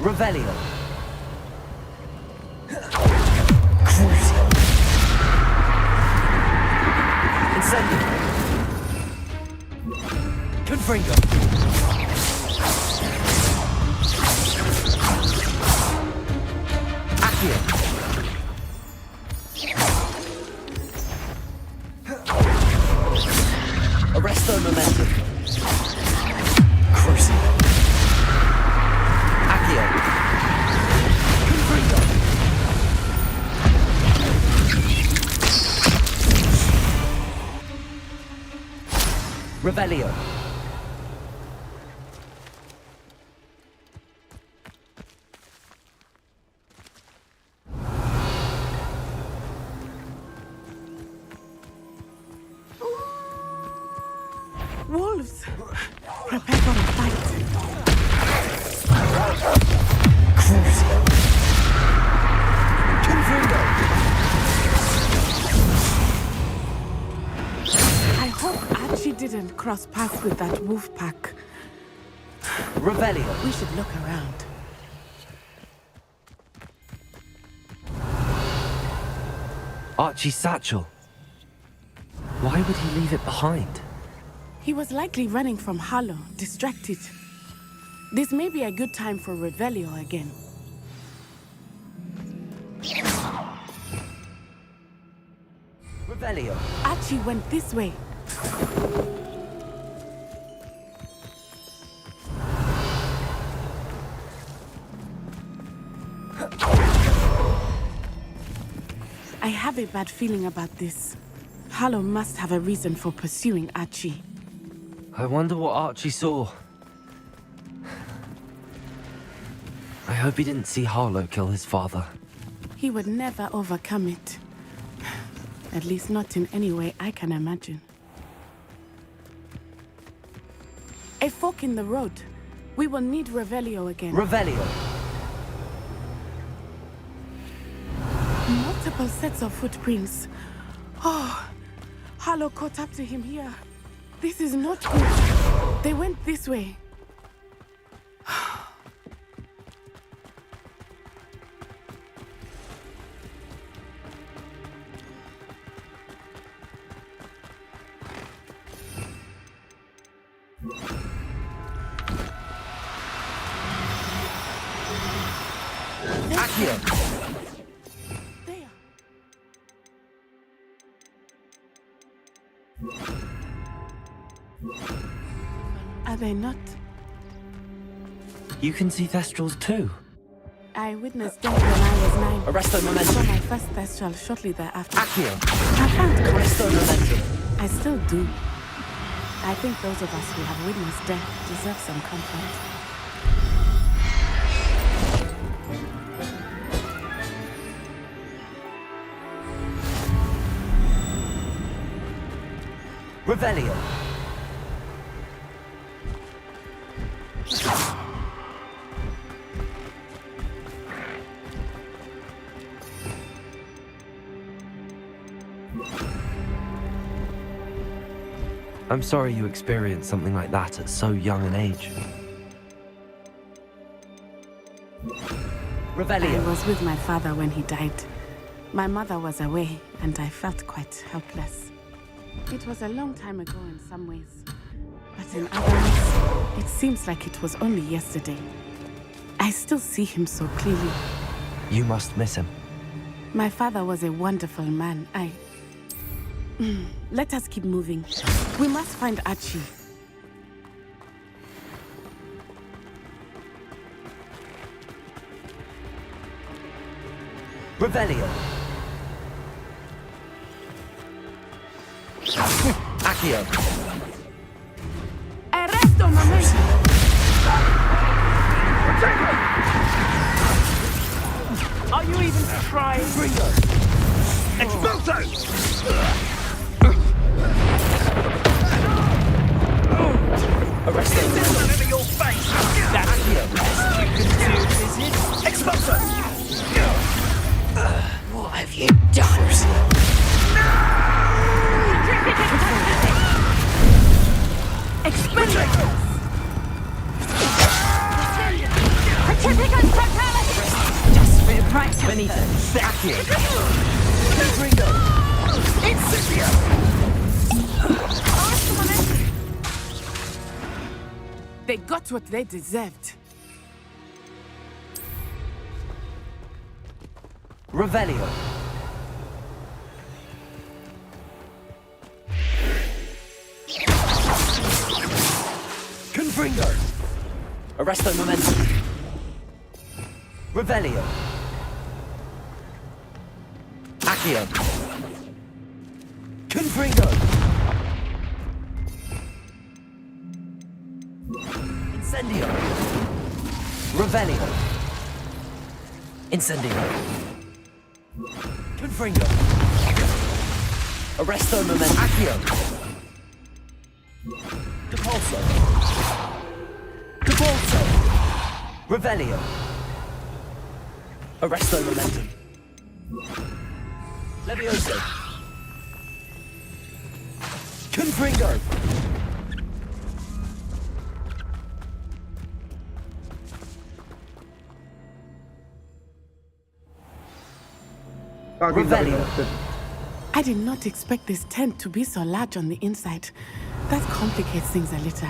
Revelio. Incendio. Confringo. Accio. Arresto momentum. Crucial. Accio. Confringo. Revelio. Wolves! Prepare for a fight. Crucio. Confringo. I hope Archie didn't cross paths with that wolf pack. Revelio. We should look around. Archie's satchel. Why would he leave it behind? He was likely running from Harlow, distracted. This may be a good time for Revelio again. Revelio. Archie went this way. I have a bad feeling about this. Harlow must have a reason for pursuing Archie. I wonder what Archie saw. I hope he didn't see Harlow kill his father. He would never overcome it. At least not in any way I can imagine. A fork in the road. We will need Revelio again. Revelio. Multiple sets of footprints. Oh, Harlow caught up to him here. This is not good. They went this way. Accio. Are they not? You can see Thestrals too. I witnessed death when I was 9. Arresto I momentum. saw my first Thestral shortly thereafter. Accio. I found Arresto comfort. momentum. I still do. I think those of us who have witnessed death deserve some comfort. Revelio. I'm sorry you experienced something like that at so young an age. Revelio. I was with my father when he died. My mother was away, and I felt quite helpless. It was a long time ago in some ways, but in others, it seems like it was only yesterday. I still see him so clearly. You must miss him. My father was a wonderful man. Let us keep moving. We must find Archie. Revelio. Accio. Arresto momento. Are you even trying? Confringo. Expulso! Arresto momentum. Over your face! That's Accio. you can do, is it? Expulso! What have you done? Expulso! Just for your practice. Benito. Accio. Confringo. Incipio! got what they deserved. Revelio. Confringo. Arresto momentum. Revelio. Accio. Confringo. Incendio. Revelio. Incendio. Confringo. Arresto momentum. Accio. Depulso. Depulso. Revelio. Arresto momentum. Levioso. Confringo. Revelio. I did not expect this tent to be so large on the inside. That complicates things a little.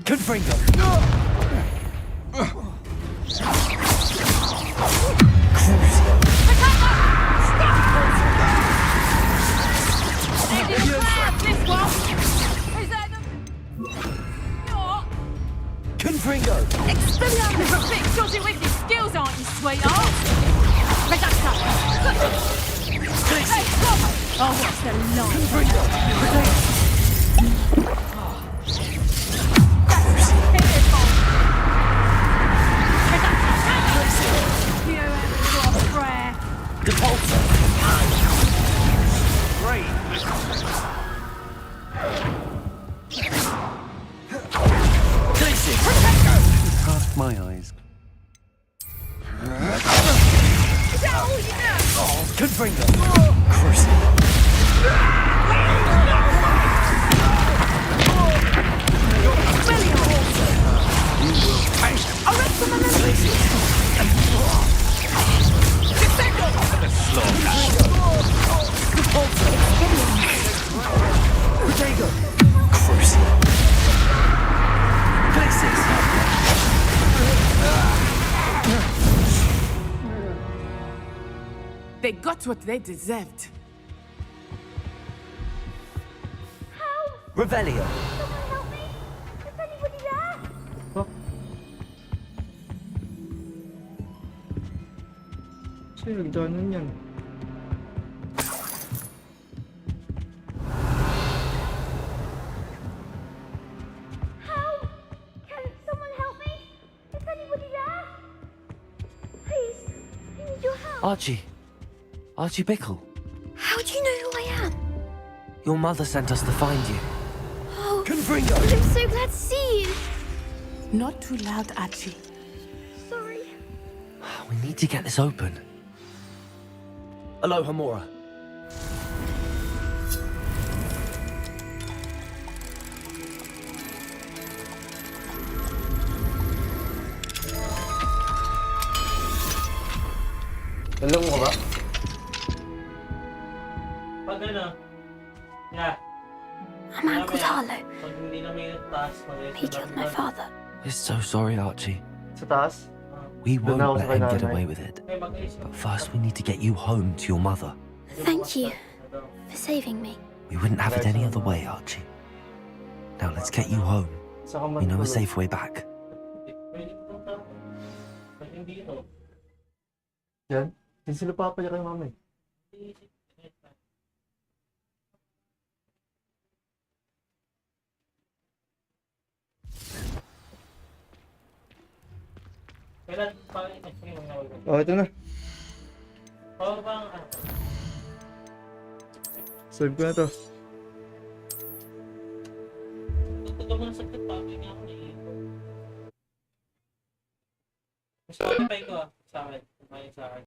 Confringo. Confringo. Expelliarmus a bit dodgy with your skills, aren't you, sweetheart? Reducto. Hey, stop! Oh, what's the line? Confringo. You haven't got a prayer. Depulso. Great. Past my eyes. Is that all you know? Confringo. Arrest them and They got what they deserved. Revelio. Sino nagdaanan yan? Can someone help me? Is anybody there? Please, I need your help. Archie. Archie Bickle. How do you know who I am? Your mother sent us to find you. Oh, Confringo. I'm so glad to see you. Not too loud, Archie. Sorry. We need to get this open. Aloha Mora. Alam mo ba? Pag ano, yeah. A man called Harlow. Pag hindi na may taas, He killed my father. We're so sorry, Archie. Sa taas? We Doon won't na ako let sa him get nanay. away with it. But first, we need to get you home to your mother. Thank you for saving me. We wouldn't have it any other way, Archie. Now let's get you home. Saka We know a matulog. safe way back. Yan? Hindi sila papaya kay mama eh. Kailan pa yung nawala? Oh, ito na. Oo bang ano? Save ko na to. Totoo mo na sakit pa. Hindi nga ako naiipo. Spotify ko sa akin. Kumain sa akin.